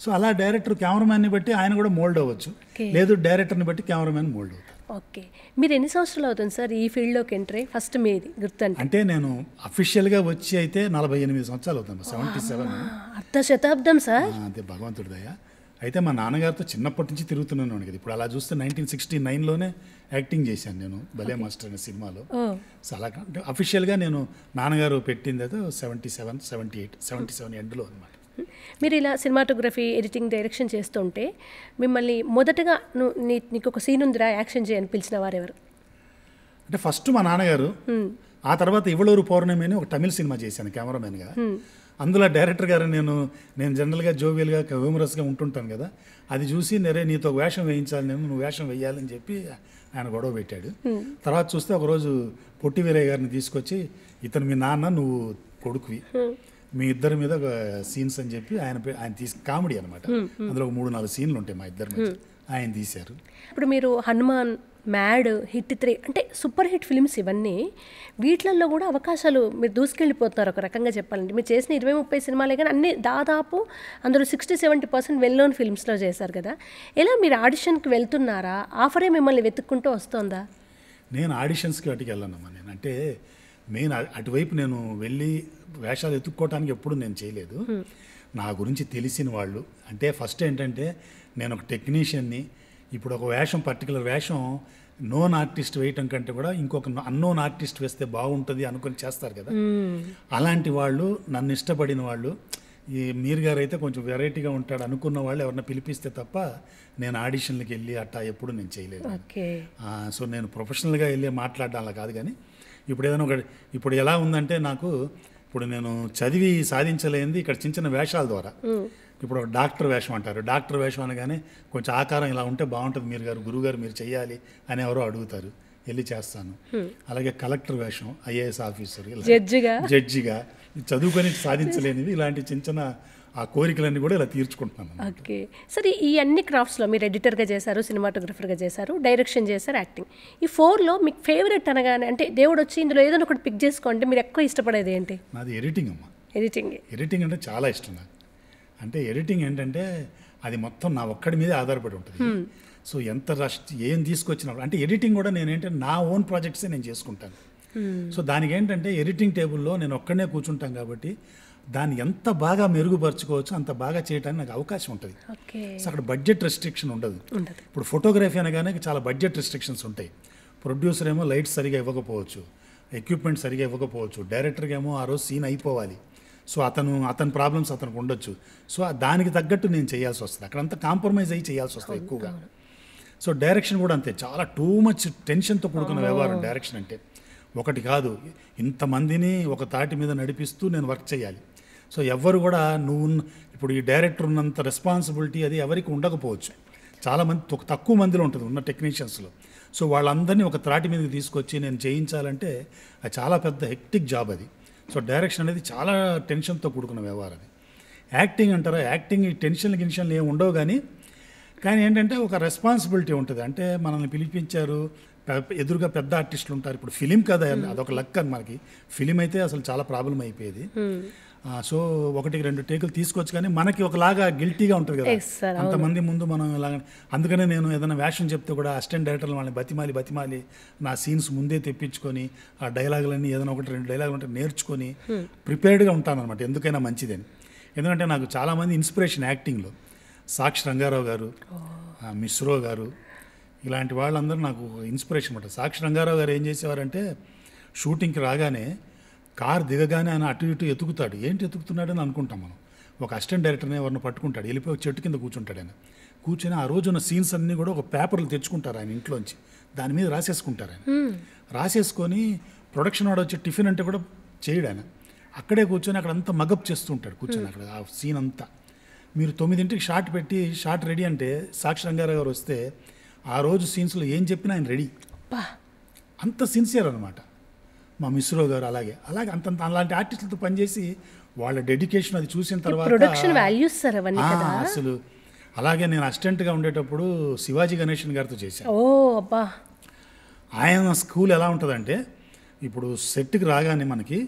సో అలా డైరెక్టర్ కెమెరామెన్ని బట్టి ఆయన కూడా మోల్డ్ అవ్వచ్చు, లేదు డైరెక్టర్ని బట్టి కెమెరామెన్ మోల్డ్ అవుతారు. ఓకే, మీరు ఎన్ని సంవత్సరాలు అవుతుంది సార్ ఈ ఫీల్డ్లోకి ఎంట్రీ? ఫస్ట్ మీది గుర్తండి. అంటే నేను అఫీషియల్గా వచ్చి అయితే 48 సంవత్సరాలు అవుతాను, 77. అర్ధ శతాబ్దం సార్. అంతే, భగవంతుడి దయ. అయితే మా నాన్నగారితో చిన్నప్పటి నుంచి తిరుగుతున్నాను కదా. ఇప్పుడు అలా చూస్తే 1969లోనే యాక్టింగ్ చేశాను నేను భలే మాస్టర్ అనే సినిమాలో. సో అలా అంటే అఫీషియల్గా నేను నాన్నగారు పెట్టింది అయితే 77, 78, 77 ఎండ్లో అనమాట. మీరు ఇలా సినిమాటోగ్రఫీ, ఎడిటింగ్, డైరెక్షన్ చేస్తుంటే మిమ్మల్ని మొదటగా నీకు ఒక సీన్ ఉందిరా యాక్షన్ చేయని పిలిచిన వారెవరు? అంటే ఫస్ట్ మా నాన్నగారు, ఆ తర్వాత ఇవ్వలూరు పౌర్ణమి అని ఒక తమిళ సినిమా చేశాను కెమెరామెన్గా. అందులో డైరెక్టర్ గారు నేను జనరల్గా జోవియల్గా హ్యూమరస్గా ఉంటుంటాను కదా, అది చూసి నీతో వేషం వేయించాలి, నువ్వు వేషం వేయాలని చెప్పి ఆయన గొడవ పెట్టాడు. తర్వాత చూస్తే ఒకరోజు పొట్టి వీరయ్య గారిని తీసుకొచ్చి, ఇతను మీ నాన్న, నువ్వు కొడుకువి, మీ ఇద్దరి మీద ఒక సీన్స్ అని చెప్పి ఆయన కామెడీ అనమాట. అందులో 3-4 సీన్లు ఉంటాయి మా ఇద్దరి మీద, ఆయన తీశారు. ఇప్పుడు మీరు హనుమాన్, మ్యాడ్, హిట్ 3 అంటే సూపర్ హిట్ ఫిల్మ్స్ ఇవన్నీ, వీటిల్లో కూడా అవకాశాలు మీరు దూసుకెళ్ళిపోతున్నారు ఒక రకంగా చెప్పాలంటే. మీరు చేసిన 20-30 సినిమాలే కానీ అన్నీ దాదాపు అందులో 60-70% వెల్ నోన్ ఫిల్మ్స్లో చేశారు కదా. ఎలా మీరు ఆడిషన్కి వెళ్తున్నారా, ఆఫరే మిమ్మల్ని వెతుక్కుంటూ వస్తుందా? నేను ఆడిషన్స్కి వాటికి వెళ్ళానమ్మా. నేను అంటే మెయిన్ అటువైపు నేను వెళ్ళి వేషాలు ఎత్తుక్కోవటానికి ఎప్పుడు నేను చేయలేదు. నా గురించి తెలిసిన వాళ్ళు అంటే ఫస్ట్ ఏంటంటే నేను ఒక టెక్నీషియన్ని. ఇప్పుడు ఒక వేషం, పర్టికులర్ వేషం నోన్ ఆర్టిస్ట్ వేయటం కంటే కూడా ఇంకొక అన్నోన్ ఆర్టిస్ట్ వేస్తే బాగుంటుంది అనుకొని చేస్తారు కదా. అలాంటి వాళ్ళు, నన్ను ఇష్టపడిన వాళ్ళు, ఈ మీర్ గారు అయితే కొంచెం వెరైటీగా ఉంటాడు అనుకున్న వాళ్ళు ఎవరైనా పిలిపిస్తే తప్ప నేను ఆడిషన్లకి వెళ్ళి అట్టా ఎప్పుడు నేను చేయలేదు. సో నేను ప్రొఫెషనల్గా వెళ్ళి మాట్లాడడం అలా కాదు. కానీ ఇప్పుడు ఎలా ఉందంటే నాకు, ఇప్పుడు నేను చదివి సాధించలేనిది ఇక్కడ చిన్న చిన్న వేషాల ద్వారా. ఇప్పుడు ఒక డాక్టర్ వేషం అంటారు, డాక్టర్ వేషం అనగానే కొంచెం ఆకారం ఇలా ఉంటే బాగుంటుంది మీరు గారు, గురువుగారు మీరు చెయ్యాలి అని ఎవరో అడుగుతారు, వెళ్ళి చేస్తాను. అలాగే కలెక్టర్ వేషం, ఐఏఎస్ ఆఫీసర్, జడ్జిగా చదువుకొని సాధించలేనివి ఇలాంటి చిన్న చిన్న ఆ కోరికలన్నీ కూడా ఇలా తీర్చుకుంటున్నాను. ఓకే. సరే, ఈ అన్ని క్రాఫ్ట్స్లో మీరు ఎడిటర్గా చేశారు, సినిమాటోగ్రఫర్గా చేశారు, డైరెక్షన్ చేశారు, యాక్టింగ్. ఈ 4లో మీకు ఫేవరెట్ అనగానే అంటే దేవుడు వచ్చి ఇందులో ఏదైనా ఒకటి పిక్ చేసుకోండి, మీరు ఎక్కువ ఇష్టపడేది ఏంటి? నాది ఎడిటింగ్ అమ్మ. ఎడిటింగ్ అంటే చాలా ఇష్టం నాకు. అంటే ఎడిటింగ్ ఏంటంటే అది మొత్తం నా ఒక్కడి మీదే ఆధారపడి ఉంటుంది. సో ఎంత రష్ ఏం తీసుకొచ్చినప్పుడు అంటే ఎడిటింగ్ కూడా నేనేంటంటే నా ఓన్ ప్రాజెక్ట్సే నేను చేసుకుంటాను. సో దానికి ఏంటంటే ఎడిటింగ్ టేబుల్లో నేను ఒక్కడనే కూర్చుంటాను కాబట్టి దాన్ని ఎంత బాగా మెరుగుపరచుకోవచ్చు అంత బాగా చేయడానికి నాకు అవకాశం ఉంటుంది. సో అక్కడ బడ్జెట్ రెస్ట్రిక్షన్ ఉండదు. ఇప్పుడు ఫోటోగ్రఫీ అనగానే చాలా బడ్జెట్ రెస్ట్రిక్షన్స్ ఉంటాయి. ప్రొడ్యూసర్ ఏమో లైట్స్ సరిగా ఇవ్వకపోవచ్చు, ఎక్విప్మెంట్ సరిగా ఇవ్వకపోవచ్చు, డైరెక్టర్కి ఏమో ఆ రోజు సీన్ అయిపోవాలి. సో అతని ప్రాబ్లమ్స్ అతనికి ఉండొచ్చు. సో దానికి తగ్గట్టు నేను చేయాల్సి వస్తుంది. అక్కడంతా కాంప్రమైజ్ అయ్యి చేయాల్సి వస్తుంది ఎక్కువగా. సో డైరెక్షన్ కూడా అంతే, చాలా టూ మచ్ టెన్షన్తో కూడుకున్న వ్యవహారం డైరెక్షన్ అంటే. ఒకటి కాదు, ఇంతమందిని ఒక తాటి మీద నడిపిస్తూ నేను వర్క్ చేయాలి. సో ఎవ్వరు కూడా ఇప్పుడు ఈ డైరెక్టర్ ఉన్నంత రెస్పాన్సిబిలిటీ అది ఎవరికి ఉండకపోవచ్చు. చాలామంది తక్కువ మందిలో ఉంటుంది ఉన్న టెక్నీషియన్స్లో. సో వాళ్ళందరినీ ఒక త్రాటి మీదకి తీసుకొచ్చి నేను చేయించాలంటే అది చాలా పెద్ద హెక్టిక్ జాబ్ అది. సో డైరెక్షన్ అనేది చాలా టెన్షన్తో కూడుకున్న వ్యవహారం అది. యాక్టింగ్ అంటారా, యాక్టింగ్ ఈ గిన్షన్లు ఏమి ఉండవు, కానీ ఏంటంటే ఒక రెస్పాన్సిబిలిటీ ఉంటుంది. అంటే మనల్ని పిలిపించారు, ఎదురుగా పెద్ద ఆర్టిస్టులు ఉంటారు. ఇప్పుడు ఫిలిం కదా, అదొక లక్ అని మనకి. ఫిలిం అయితే అసలు చాలా ప్రాబ్లం అయిపోయేది. సో 1-2 టేకులు తీసుకోవచ్చు, కానీ మనకి ఒకలాగా గిల్టీగా ఉంటుంది కదా అంతమంది ముందు మనం ఇలా. అందుకనే నేను ఏదైనా వేషం చెప్తే కూడా అసిస్టెంట్ డైరెక్టర్లు వాళ్ళని బతిమాలి నా సీన్స్ ముందే తెప్పించుకొని ఆ డైలాగులన్నీ ఏదైనా 1-2 డైలాగులు ఉంటే నేర్చుకొని ప్రిపేర్డ్గా ఉంటాను అనమాట. ఎందుకైనా మంచిదని. ఎందుకంటే నాకు చాలామంది ఇన్స్పిరేషన్ యాక్టింగ్లో. సాక్షి రంగారావు గారు, మిశ్రో గారు, ఇలాంటి వాళ్ళందరూ నాకు ఇన్స్పిరేషన్ అనమాట. సాక్షి రంగారావు గారు ఏం చేసేవారంటే షూటింగ్కి రాగానే కార్ దిగగానే ఆయన అటు ఇటు ఎతుకుతాడు. ఏంటి ఎతుకుతున్నాడని అనుకుంటాం మనం. ఒక అసిస్టెంట్ డైరెక్టర్ని ఎవరిని పట్టుకుంటాడు, వెళ్ళిపోయి ఒక చెట్టు కింద కూర్చుంటాడు. ఆయన కూర్చొని ఆ రోజున్న సీన్స్ అన్నీ కూడా ఒక పేపర్లు తెచ్చుకుంటారు ఆయన ఇంట్లోంచి, దాని మీద రాసేసుకుంటారు. ఆయన రాసేసుకొని ప్రొడక్షన్ వాడు వచ్చి టిఫిన్ అంటే కూడా చేయడు ఆయన. అక్కడే కూర్చొని అక్కడ అంతా మగప్ చేస్తూ ఉంటాడు కూర్చొని అక్కడ ఆ సీన్ అంతా. మీరు 9ంటికి షాట్ పెట్టి షాట్ రెడీ అంటే సాక్షి రంగారావు గారు వస్తే ఆ రోజు సీన్స్లో ఏం చెప్పినా ఆయన రెడీ. అంత సిన్సియర్ అనమాట. మా మిశ్రో గారు అలాగే అలాంటి ఆర్టిస్టులతో పనిచేసి వాళ్ళ డెడికేషన్ అది చూసిన తర్వాత అసలు. అలాగే నేను అసిస్టెంట్గా ఉండేటప్పుడు శివాజీ గణేషన్ గారితో చేశాను. ఆయన స్కూల్ ఎలా ఉంటుందంటే, ఇప్పుడు సెట్కి రాగానే మనకి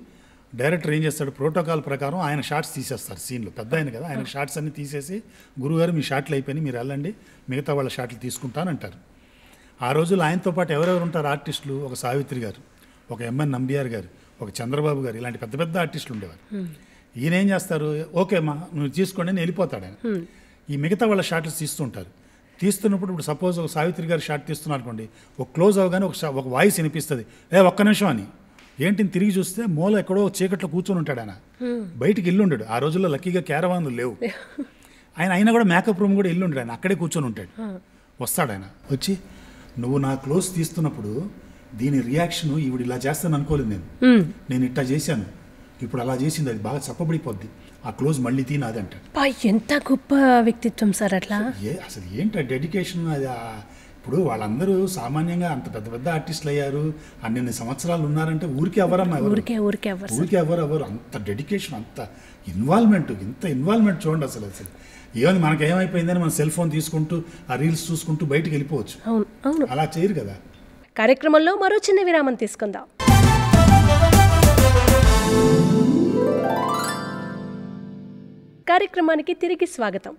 డైరెక్టర్ ఏం చేస్తాడు, ప్రోటోకాల్ ప్రకారం ఆయన షాట్స్ తీసేస్తారు సీన్లు. పెద్ద ఆయన కదా, ఆయన షాట్స్ అన్నీ తీసేసి గురుగారు మీ షాట్లు అయిపోయినాయి, మీరు వెళ్ళండి, మిగతా వాళ్ళ షాట్లు తీసుకుంటానంటారు. ఆ రోజుల్లో ఆయనతో పాటు ఎవరెవరు ఉంటారు ఆర్టిస్టులు, ఒక సావిత్రి గారు, ఒక ఎంఎన్ నంబియార్ గారు, ఒక చంద్రబాబు గారు, ఇలాంటి పెద్ద పెద్ద ఆర్టిస్టులు ఉండేవారు. ఈయన ఏం చేస్తారు, ఓకే మా నువ్వు తీసుకోండి అని వెళ్ళిపోతాడు ఆయన. ఈ మిగతా వాళ్ళ షాట్లు తీస్తుంటారు. తీస్తున్నప్పుడు ఇప్పుడు సపోజ్ ఒక సావిత్రి గారు షాట్ తీస్తున్నారు అనుకోండి, ఒక క్లోజ్ అవగానే ఒక వాయిస్ వినిపిస్తుంది, ఒక్క నిమిషం అని. ఏంటిని తిరిగి చూస్తే మూల ఎక్కడో చీకట్లో కూర్చొని ఉంటాడు ఆయన. బయటికి ఇల్లు ఉండడు ఆ రోజుల్లో, లక్కీగా క్యారవాన్లు లేవు. ఆయన అయినా కూడా మేకప్ రూమ్ కూడా ఇల్లు ఉంటాడు, ఆయన అక్కడే కూర్చొని ఉంటాడు. వస్తాడు ఆయన వచ్చి, నువ్వు నా క్లోజ్ తీస్తున్నప్పుడు దీని రియాక్షన్ ఈవిడ ఇలా చేస్తాను అనుకోలేదు, నేను ఇట్లా చేశాను, ఇప్పుడు అలా చేసింది, అది బాగా చప్పబడిపోద్ది, ఆ క్లోజ్ మళ్ళీ తీనాది అంటాడు. ఎంత గొప్ప వ్యక్తిత్వం సార్ అట్లా. అసలు ఏంటి డెడికేషన్ అది. ఇప్పుడు వాళ్ళందరూ సామాన్యంగా అంత పెద్ద పెద్ద ఆర్టిస్టులు అయ్యారు, అన్ని సంవత్సరాలు ఉన్నారంటే ఊరికే అవ్వరమ్మా, ఊరికే అవ్వరు. అంత డెడికేషన్, అంత ఇన్వాల్వ్మెంట్, ఇంత ఇన్వాల్వ్మెంట్ చూడండి. అసలు ఏమైంది మనకి ఏమైపోయిందని మన సెల్ ఫోన్ తీసుకుంటూ ఆ రీల్స్ చూసుకుంటూ బయటకు వెళ్ళిపోవచ్చు. అలా చేయరు కదా. కార్యక్రమంలో మరో చిన్న విరామం తీసుకుందాం. కార్యక్రమానికి తిరిగి స్వాగతం.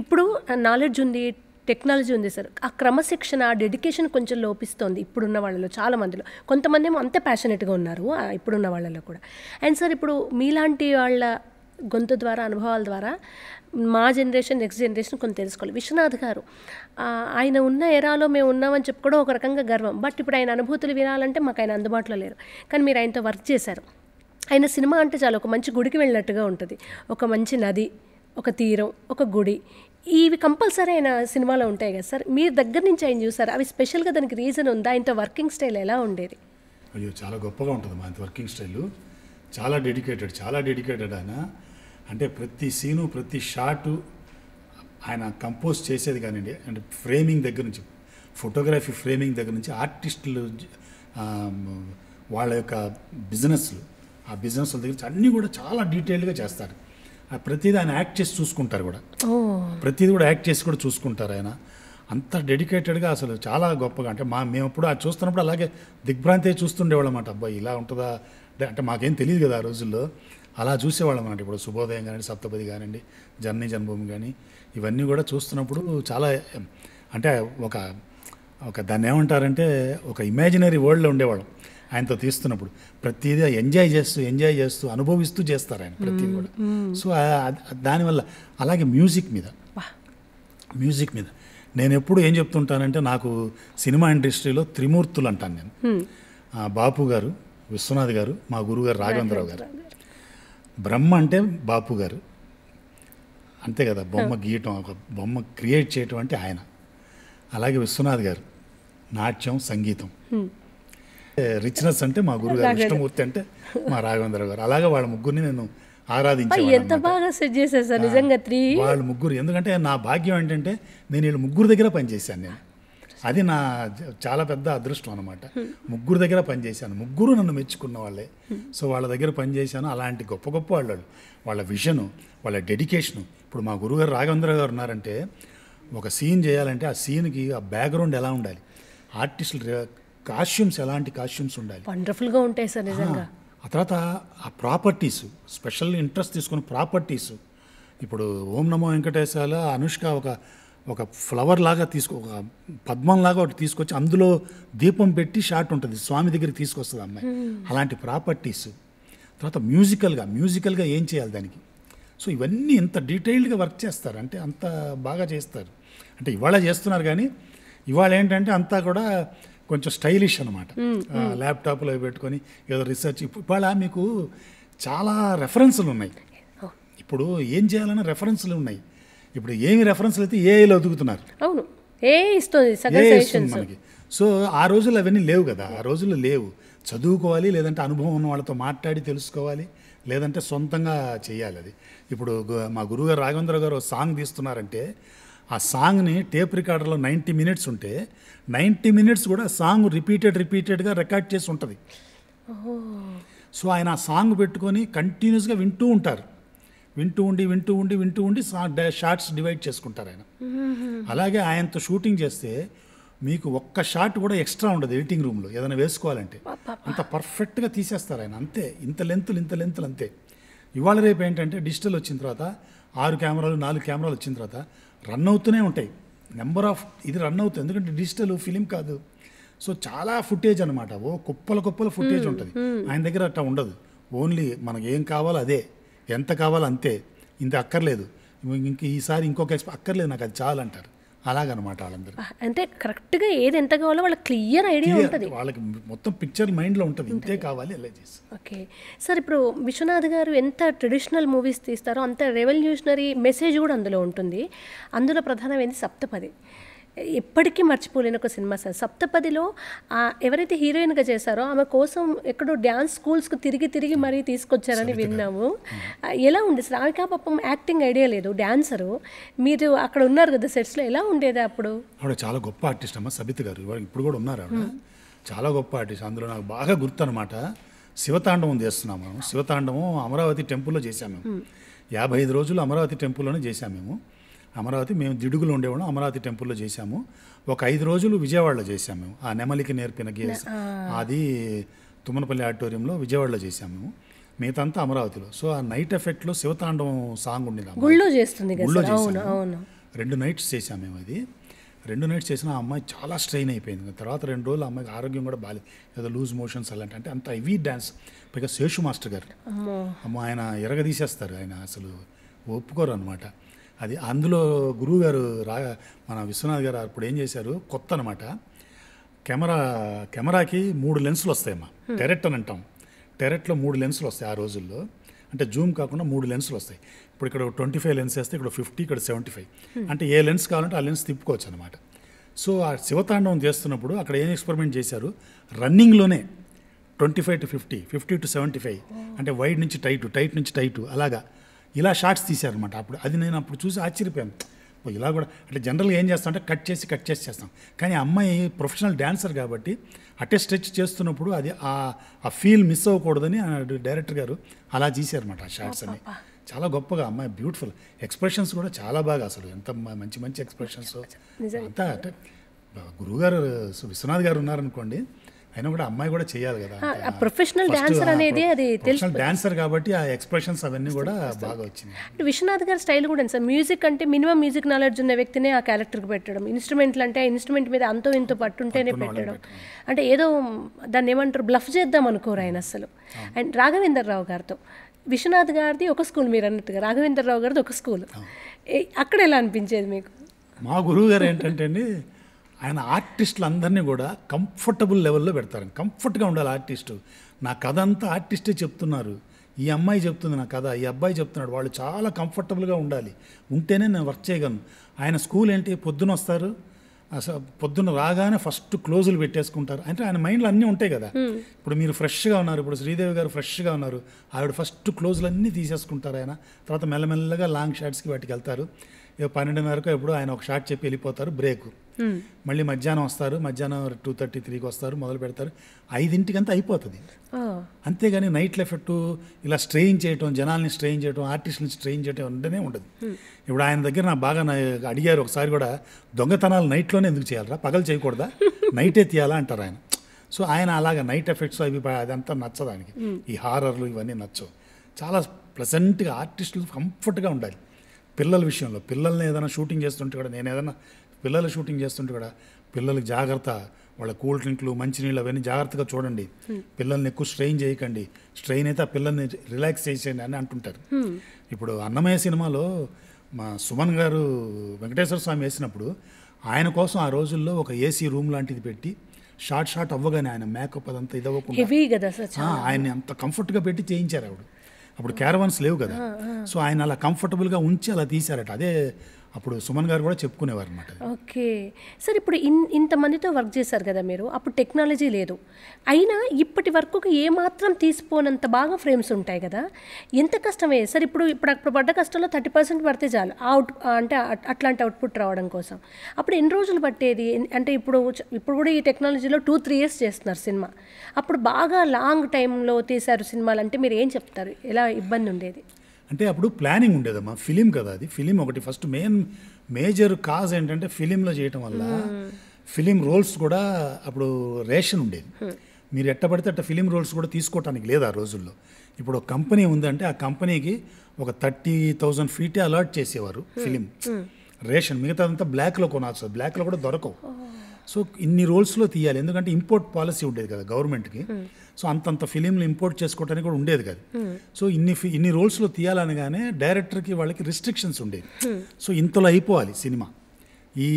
ఇప్పుడు నాలెడ్జ్ ఉంది, టెక్నాలజీ ఉంది సార్, ఆ క్రమశిక్షణ, డెడికేషన్ కొంచెం లోపిస్తోంది ఇప్పుడున్న వాళ్ళలో, చాలా మందిలో. కొంతమంది ఏమో అంతే ప్యాషనెట్గా ఉన్నారు ఇప్పుడున్న వాళ్ళలో కూడా. అండ్ సార్, ఇప్పుడు మీలాంటి వాళ్ళ గొంతు ద్వారా, అనుభవాల ద్వారా మా జనరేషన్, నెక్స్ట్ జనరేషన్ కొంత తెలుసుకోవాలి. విశ్వనాథ్ గారు, ఆయన ఉన్న ఎరాలో మేము ఉన్నామని చెప్పుకోవడం ఒక రకంగా గర్వం. బట్ ఇప్పుడు ఆయన అనుభూతులు వినాలంటే మాకు ఆయన అందుబాటులో లేరు. కానీ మీరు ఆయనతో వర్క్ చేశారు. ఆయన సినిమా అంటే చాలా ఒక మంచి గుడికి వెళ్ళినట్టుగా ఉంటుంది. ఒక మంచి నది, ఒక తీరం, ఒక గుడి, ఇవి కంపల్సరీ ఆయన సినిమాలో ఉంటాయి కదా సార్. మీరు దగ్గర నుంచి ఆయన చూసారు, అవి స్పెషల్గా దానికి రీజన్ ఉందా? ఆయనతో వర్కింగ్ స్టైల్ ఎలా ఉండేది? అయ్యో, చాలా గొప్పగా ఉంటుంది మా వర్కింగ్ స్టైలు. చాలా డెడికేటెడ్ ఆయన. అంటే ప్రతి సీను, ప్రతి షాటు ఆయన కంపోజ్ చేసేది కానివ్వండి, అంటే ఫ్రేమింగ్ దగ్గర నుంచి, ఫోటోగ్రఫీ ఫ్రేమింగ్ దగ్గర నుంచి, ఆర్టిస్టులు వాళ్ళ యొక్క బిజినెస్లు, ఆ బిజినెస్ల దగ్గర నుంచి అన్నీ కూడా చాలా డీటెయిల్డ్గా చేస్తారు. ప్రతిదీ ఆయన యాక్ట్ చేసి చూసుకుంటారు కూడా, ప్రతిదీ కూడా యాక్ట్ చేసి కూడా చూసుకుంటారు ఆయన. అంత డెడికేటెడ్గా అసలు చాలా గొప్పగా. అంటే మేము ఎప్పుడు అది చూస్తున్నప్పుడు అలాగే దిగ్భ్రాంతి చూస్తుండేవాళ్ళం అన్నమాట. అబ్బాయి ఇలా ఉంటుందా అంటే మాకేం తెలియదు కదా ఆ రోజుల్లో, అలా చూసేవాళ్ళం అన్నమాట. ఇప్పుడు శుభోదయం కానివ్వండి, సప్తపది కానివ్వండి, జర్నీ జన్మభూమి కానీ ఇవన్నీ కూడా చూస్తున్నప్పుడు చాలా అంటే ఒక దాన్ని ఏమంటారంటే ఒక ఇమాజినరీ వరల్డ్లో ఉండేవాళ్ళం ఆయనతో తీస్తున్నప్పుడు. ప్రతిదీ ఎంజాయ్ చేస్తూ అనుభవిస్తూ చేస్తారు ఆయన ప్రతిదీ కూడా. సో దానివల్ల అలాగే మ్యూజిక్ మీద నేను ఎప్పుడు ఏం చెప్తుంటానంటే, నాకు సినిమా ఇండస్ట్రీలో త్రిమూర్తులు అంటాను నేను. బాపు గారు, విశ్వనాథ్ గారు, మా గురుగారు రాఘవేంద్రరావు గారు. బ్రహ్మ అంటే బాపు గారు, అంతే కదా. బొమ్మ గీయటం, ఒక బొమ్మ క్రియేట్ చేయటం అంటే ఆయన. అలాగే విశ్వనాథ్ గారు నాట్యం, సంగీతం. రిచ్నెస్ అంటే మా గురుగారు, విష్ణుమూర్తి అంటే మా రాఘవేంద్రరావు గారు. అలాగే వాళ్ళ ముగ్గురిని నేను ఆరాధించాను. ఎంత బాగా సెట్ చేసేసారు నిజంగా. వాళ్ళు ముగ్గురు, ఎందుకంటే నా భాగ్యం ఏంటంటే నేను వీళ్ళు ముగ్గురు దగ్గర పనిచేశాను నేను. అది నా చాలా పెద్ద అదృష్టం అనమాట. ముగ్గురు దగ్గర పనిచేశాను, ముగ్గురు నన్ను మెచ్చుకున్న వాళ్ళే. సో వాళ్ళ దగ్గర పనిచేశాను. అలాంటి గొప్ప గొప్ప వాళ్ళ విజను, వాళ్ళ డెడికేషను. ఇప్పుడు మా గురుగారు రాఘవేంద్ర గారు ఉన్నారంటే, ఒక సీన్ చేయాలంటే ఆ సీన్కి ఆ బ్యాక్గ్రౌండ్ ఎలా ఉండాలి, ఆర్టిస్టులు కాస్ట్యూమ్స్ ఎలాంటి కాస్ట్యూమ్స్ ఉండాలి, వండర్ఫుల్గా ఉంటాయి సార్ నిజంగా. ఆ తర్వాత ఆ ప్రాపర్టీస్, స్పెషల్ ఇంట్రెస్ట్ తీసుకున్న ప్రాపర్టీస్. ఇప్పుడు ఓం నమో వెంకటేశాల అనుష్క ఒక ఫ్లవర్ లాగా ఒక పద్మం లాగా ఒకటి తీసుకొచ్చి అందులో దీపం పెట్టి షాట్ ఉంటుంది, స్వామి దగ్గరికి తీసుకొస్తుంది అమ్మాయి. అలాంటి ప్రాపర్టీస్. తర్వాత మ్యూజికల్గా ఏం చేయాలి దానికి. సో ఇవన్నీ ఇంత డీటెయిల్డ్గా వర్క్ చేస్తారు, అంటే అంత బాగా చేస్తారు. అంటే ఇవాళ చేస్తున్నారు కానీ ఇవాళ ఏంటంటే అంతా కూడా కొంచెం స్టైలిష్ అనమాట. ల్యాప్టాప్లో పెట్టుకొని ఏదో రీసెర్చ్. ఇవాళ మీకు చాలా రెఫరెన్స్లు ఉన్నాయి. ఇప్పుడు ఏం చేయాలన్న రెఫరెన్స్లు ఉన్నాయి. ఇప్పుడు ఏమి రెఫరెన్స్లు అయితే ఏఐలో ఒదుగుతున్నారు. అవును, ఏ ఇస్తుంది మనకి. సో ఆ రోజుల్లో అవన్నీ లేవు కదా, ఆ రోజుల్లో లేవు. చదువుకోవాలి, లేదంటే అనుభవం ఉన్న వాళ్ళతో మాట్లాడి తెలుసుకోవాలి, లేదంటే సొంతంగా చేయాలి. అది ఇప్పుడు మా గురువుగారు రాఘవేంద్ర గారు సాంగ్ తీస్తున్నారంటే ఆ సాంగ్ని టేప్ రికార్డర్లో 90 మినిట్స్ ఉంటే 90 మినిట్స్ కూడా సాంగ్ రిపీటెడ్గా రికార్డ్ చేసి ఉంటుంది. సో ఆయన ఆ సాంగ్ పెట్టుకొని కంటిన్యూస్గా వింటూ ఉంటారు. వింటూ ఉండి షార్ట్స్ డివైడ్ చేసుకుంటారు ఆయన. అలాగే ఆయనతో షూటింగ్ చేస్తే మీకు ఒక్క షాట్ కూడా ఎక్స్ట్రా ఉండదు ఎడిటింగ్ రూమ్లో ఏదైనా వేసుకోవాలంటే. అంత పర్ఫెక్ట్గా తీసేస్తారు ఆయన. అంతే, ఇంత లెంతులు అంతే. ఇవాళ రేపు ఏంటంటే డిజిటల్ వచ్చిన తర్వాత 6 కెమెరాలు 4 కెమెరాలు వచ్చిన తర్వాత రన్ అవుతూనే ఉంటాయి. నెంబర్ ఆఫ్ ఇది రన్ అవుతుంది, ఎందుకంటే డిజిటల్ ఫిలిం కాదు. సో చాలా ఫుటేజ్ అనమాట. కుప్పల ఫుటేజ్ ఉంటుంది. ఆయన దగ్గర అట్లా ఉండదు. ఓన్లీ మనకి ఏం కావాలో అదే, ఎంత కావాలో అంతే, ఇంత అక్కర్లేదు, ఈసారి ఇంకొక అక్కర్లేదు, నాకు అది చాలు అంటారు. అలాగనమాట వాళ్ళందరూ. అంటే కరెక్ట్గా ఏది ఎంత కావాలో వాళ్ళకి క్లియర్ ఐడియా ఉంటుంది. వాళ్ళకి మొత్తం పిక్చర్ మైండ్లో ఉంటుంది, ఇంతే కావాలి అలా చేసి. ఓకే సార్, ఇప్పుడు విశ్వనాథ్ గారు ఎంత ట్రెడిషనల్ మూవీస్ తీస్తారో అంత రెవల్యూషనరీ మెసేజ్ కూడా అందులో ఉంటుంది. అందులో ప్రధానమైనది సప్తపది. ఎప్పటికీ మర్చిపోలేని ఒక సినిమా సార్. సప్తపదిలో ఎవరైతే హీరోయిన్గా చేశారో ఆమె కోసం ఎక్కడో డ్యాన్స్ స్కూల్స్కి తిరిగి మరీ తీసుకొచ్చారని విన్నాము. ఎలా ఉంది సార్? ఆమె పాపం యాక్టింగ్ ఐడియా లేదు, డాన్సరు. మీరు అక్కడ ఉన్నారు కదా సెట్స్లో, ఎలా ఉండేది అప్పుడు? ఆవిడ చాలా గొప్ప ఆర్టిస్ట్ అమ్మ, సబిత గారు. ఇప్పుడు కూడా ఉన్నారు ఆవిడ, చాలా గొప్ప ఆర్టిస్ట్. అందులో నాకు బాగా గుర్తు అనమాట, శివతాండవం చేస్తున్నాము మేము. శివతాండవం అమరావతి టెంపుల్లో చేశాము మేము. 55 రోజులు అమరావతి టెంపుల్లోనే చేశాము మేము. అమరావతి మేము దిడుగులో ఉండేవాళ్ళం, అమరావతి టెంపుల్లో చేశాము. ఒక 5 రోజులు విజయవాడలో చేశాము మేము. ఆ నెమలికి నేర్పిన గేస్ అది తుమ్మనపల్లి ఆడిటోరియంలో విజయవాడలో చేశాము మేము. మిగతా అంతా అమరావతిలో. సో ఆ నైట్ ఎఫెక్ట్లో శివతాండవం సాంగ్ ఉండేది, గుళ్ళో చేస్తుంది. 2 నైట్స్ చేశాము మేము. అది 2 నైట్స్ చేసిన ఆ అమ్మాయి చాలా స్ట్రెయిన్ అయిపోయింది. తర్వాత 2 రోజులు అమ్మాయికి ఆరోగ్యం కూడా బాగాలేదు, ఏదో లూజ్ మోషన్స్ అలాంటి. అంటే అంత హెవీ డ్యాన్స్. పైగా శేషు మాస్టర్ గారు అమ్మ, ఆయన ఎరగదీసేస్తారు, ఆయన అసలు ఒప్పుకోరు అనమాట. అది అందులో గురువు గారు మన విశ్వనాథ్ గారు అప్పుడు ఏం చేశారు, కొత్త అనమాట. కెమెరాకి 3 లెన్సులు వస్తాయమ్మా, టెరెట్ అని అంటాం. టెరెట్లో 3 లెన్సులు వస్తాయి ఆ రోజుల్లో. అంటే జూమ్ కాకుండా 3 లెన్సులు వస్తాయి. ఇప్పుడు ఇక్కడ 25 లెన్స్ వేస్తే ఇక్కడ 50, ఇక్కడ 75. అంటే ఏ లెన్స్ కావాలంటే ఆ లెన్స్ తిప్పుకోవచ్చు అనమాట. సో ఆ శివతాండవం చేస్తున్నప్పుడు అక్కడ ఏం ఎక్స్పెరిమెంట్ చేశారు, రన్నింగ్లోనే 25 to 50, 50 to 75, అంటే వైడ్ నుంచి టైట్ నుంచి టైటు, అలాగా ఇలా షార్ట్స్ తీశారనమాట. అది నేను అప్పుడు చూసి ఆశ్చర్యపోయాను. ఇలా కూడా అంటే జనరల్గా ఏం చేస్తాం అంటే కట్ చేసి చేస్తాం. కానీ అమ్మాయి ప్రొఫెషనల్ డాన్సర్ కాబట్టి అట్టే స్ట్రెచ్ చేస్తున్నప్పుడు అది ఆ ఫీల్ మిస్ అవ్వకూడదని డైరెక్టర్ గారు అలా తీశారనమాట ఆ షార్ట్స్ అని. చాలా గొప్పగా అమ్మాయి బ్యూటిఫుల్ ఎక్స్ప్రెషన్స్ కూడా చాలా బాగా అసలు ఎంత మంచి మంచి ఎక్స్ప్రెషన్స్ అంతా అంటే గురువుగారు విశ్వనాథ్ గారు ఉన్నారనుకోండి అయినా కూడా అమ్మాయి కూడా చేయాలి కదా ప్రొఫెషనల్ డాన్సర్ అనేది అది తెలుసు డాన్సర్ కాబట్టి ఆ ఎక్స్ప్రెషన్స్ అవన్నీ కూడా బాగా వచ్చింది. విశ్వనాథ్ గారి స్టైల్ కూడా సార్ మ్యూజిక్ అంటే మినిమం మ్యూజిక్ నాలెడ్జ్ ఉన్న వ్యక్తినే ఆ క్యారెక్టర్కి పెట్టడం, ఇన్స్ట్రుమెంట్లు అంటే ఆ ఇన్స్ట్రుమెంట్ మీద అంతో ఇంతో పట్టుంటేనే పెట్టడం, అంటే ఏదో దాన్ని ఏమంటారు బ్లఫ్ చేద్దాం అనుకోరు ఆయన అసలు. అండ్ రాఘవేంద్ర రావు గారితో విశ్వనాథ్ గారిది ఒక స్కూల్, మీరు అన్నట్టుగా రాఘవేంద్ర రావు గారిది ఒక స్కూల్, అక్కడ ఎలా అనిపించేది మీకు? మా గురువు గారు ఏంటంటే అండి ఆయన ఆర్టిస్టులు అందరినీ కూడా కంఫర్టబుల్ లెవెల్లో పెడతారు. కంఫర్ట్గా ఉండాలి ఆర్టిస్టు. నా కథ అంతా ఆర్టిస్టే చెప్తున్నారు, ఈ అమ్మాయి చెప్తుంది నా కథ, ఈ అబ్బాయి చెప్తున్నాడు, వాళ్ళు చాలా కంఫర్టబుల్గా ఉండాలి, ఉంటేనే నేను వర్క్ చేయగలను. ఆయన స్కూల్ ఏంటి పొద్దున వస్తారు, అసలు పొద్దున్న రాగానే ఫస్ట్ క్లోజులు పెట్టేసుకుంటారు. అంటే ఆయన మైండ్లో అన్నీ ఉంటాయి కదా. ఇప్పుడు మీరు ఫ్రెష్గా ఉన్నారు, ఇప్పుడు శ్రీదేవి గారు ఫ్రెష్గా ఉన్నారు, ఆవిడ ఫస్ట్ క్లోజులు అన్నీ తీసేసుకుంటారు. ఆయన తర్వాత మెల్లమెల్లగా లాంగ్ షాట్స్కి వాటికి వెళ్తారు. 12:30 ఎప్పుడు ఆయన ఒక షాట్ చెప్పి వెళ్ళిపోతారు, బ్రేక్. మళ్ళీ మధ్యాహ్నం వస్తారు, మధ్యాహ్నం 2:30-3కి వస్తారు, మొదలు పెడతారు, 5ంటికంతా అయిపోతుంది. అంతేగాని నైట్ ఎఫెక్ట్ ఇలా స్ట్రెయిన్ చేయటం, జనాల్ని స్ట్రెయిన్ చేయటం, ఆర్టిస్టులని స్ట్రెయిన్ చేయటం ఉంటేనే ఉండదు. ఇప్పుడు ఆయన దగ్గర నాకు బాగా అడిగారు ఒకసారి కూడా, దొంగతనాలు నైట్లోనే ఎందుకు చేయాలరా, పగలు చేయకూడదా, నైటే తీయాలా అంటారు ఆయన. సో ఆయన అలాగా నైట్ ఎఫెక్ట్స్ అవి అదంతా నచ్చదు ఆయనకి, ఈ హారర్లు ఇవన్నీ నచ్చవు. చాలా ప్లెజెంట్గా ఆర్టిస్టులు కంఫర్ట్గా ఉండాలి. పిల్లల విషయంలో పిల్లల్ని ఏదైనా షూటింగ్ చేస్తుంటే కూడా, నేను ఏదైనా పిల్లలు షూటింగ్ చేస్తుంటే కూడా పిల్లలకి జాగ్రత్త, వాళ్ళ కూల్ డ్రింక్లు మంచినీళ్ళు అవన్నీ జాగ్రత్తగా చూడండి, పిల్లల్ని ఎక్కువ స్ట్రెయిన్ చేయకండి, స్ట్రెయిన్ అయితే ఆ పిల్లల్ని రిలాక్స్ చేసేయండి అని అంటుంటారు. ఇప్పుడు అన్నమయ్య సినిమాలో మా సుమన్ గారు వెంకటేశ్వర స్వామి వేసినప్పుడు ఆయన కోసం ఆ రోజుల్లో ఒక ఏసీ రూమ్ లాంటిది పెట్టి షార్ట్ అవ్వగానే ఆయన మేకప్ అదంతా ఇదవ్వకుండా ఆయన్ని అంత కంఫర్ట్గా పెట్టి చేయించారు ఆవిడ. అప్పుడు క్యారవాన్స్ లేవు కదా, సో ఆయన అలా కంఫర్టబుల్గా ఉంచి అలా తీశారట. అదే అప్పుడు సుమన్ గారు కూడా చెప్పుకునేవారు అనమాట. ఓకే సార్, ఇప్పుడు ఇంతమందితో వర్క్ చేశారు కదా మీరు, అప్పుడు టెక్నాలజీ లేదు, అయినా ఇప్పటి వరకు ఏమాత్రం తీసిపోనంత బాగా ఫ్రేమ్స్ ఉంటాయి కదా, ఎంత కష్టమే సార్. ఇప్పుడు పడ్డ కష్టంలో 30% పడితే చాలు అంటే అట్లాంటి అవుట్పుట్ రావడం కోసం. అప్పుడు ఎన్ని రోజులు పట్టేది? అంటే ఇప్పుడు కూడా ఈ టెక్నాలజీలో 2-3 years చేస్తున్నారు సినిమా, అప్పుడు బాగా లాంగ్ టైంలో తీశారు సినిమాలు అంటే మీరు ఏం చెప్తారు, ఎలా ఇబ్బంది ఉండేది? అంటే అప్పుడు ప్లానింగ్ ఉండేదమ్మా, ఫిలిం కదా అది. ఫిలిం ఒకటి ఫస్ట్ మేజర్ కాజ్ ఏంటంటే ఫిలింలో చేయటం వల్ల ఫిలిం రోల్స్ కూడా అప్పుడు రేషన్ ఉండేది. మీరు ఎట్టబడితే అట్ట ఫిలిం రోల్స్ కూడా తీసుకోవటానికి లేదు ఆ రోజుల్లో. ఇప్పుడు ఒక కంపెనీ ఉందంటే ఆ కంపెనీకి ఒక 30,000 ఫీటే అలాట్ చేసేవారు ఫిలిం రేషన్, మిగతాదంతా బ్లాక్లో కొనాల్సి, బ్లాక్లో కూడా దొరకవు. సో ఇన్ని రోల్స్లో తీయాలి, ఎందుకంటే ఇంపోర్ట్ పాలసీ ఉండేది కదా గవర్నమెంట్కి. సో అంతంత ఫిలింలు ఇంపోర్ట్ చేసుకోవడానికి కూడా ఉండేది కాదు. సో ఇన్ని రోల్స్లో తీయాలనగానే డైరెక్టర్కి వాళ్ళకి రిస్ట్రిక్షన్స్ ఉండేవి. సో ఇంతలో అయిపోవాలి సినిమా, ఈ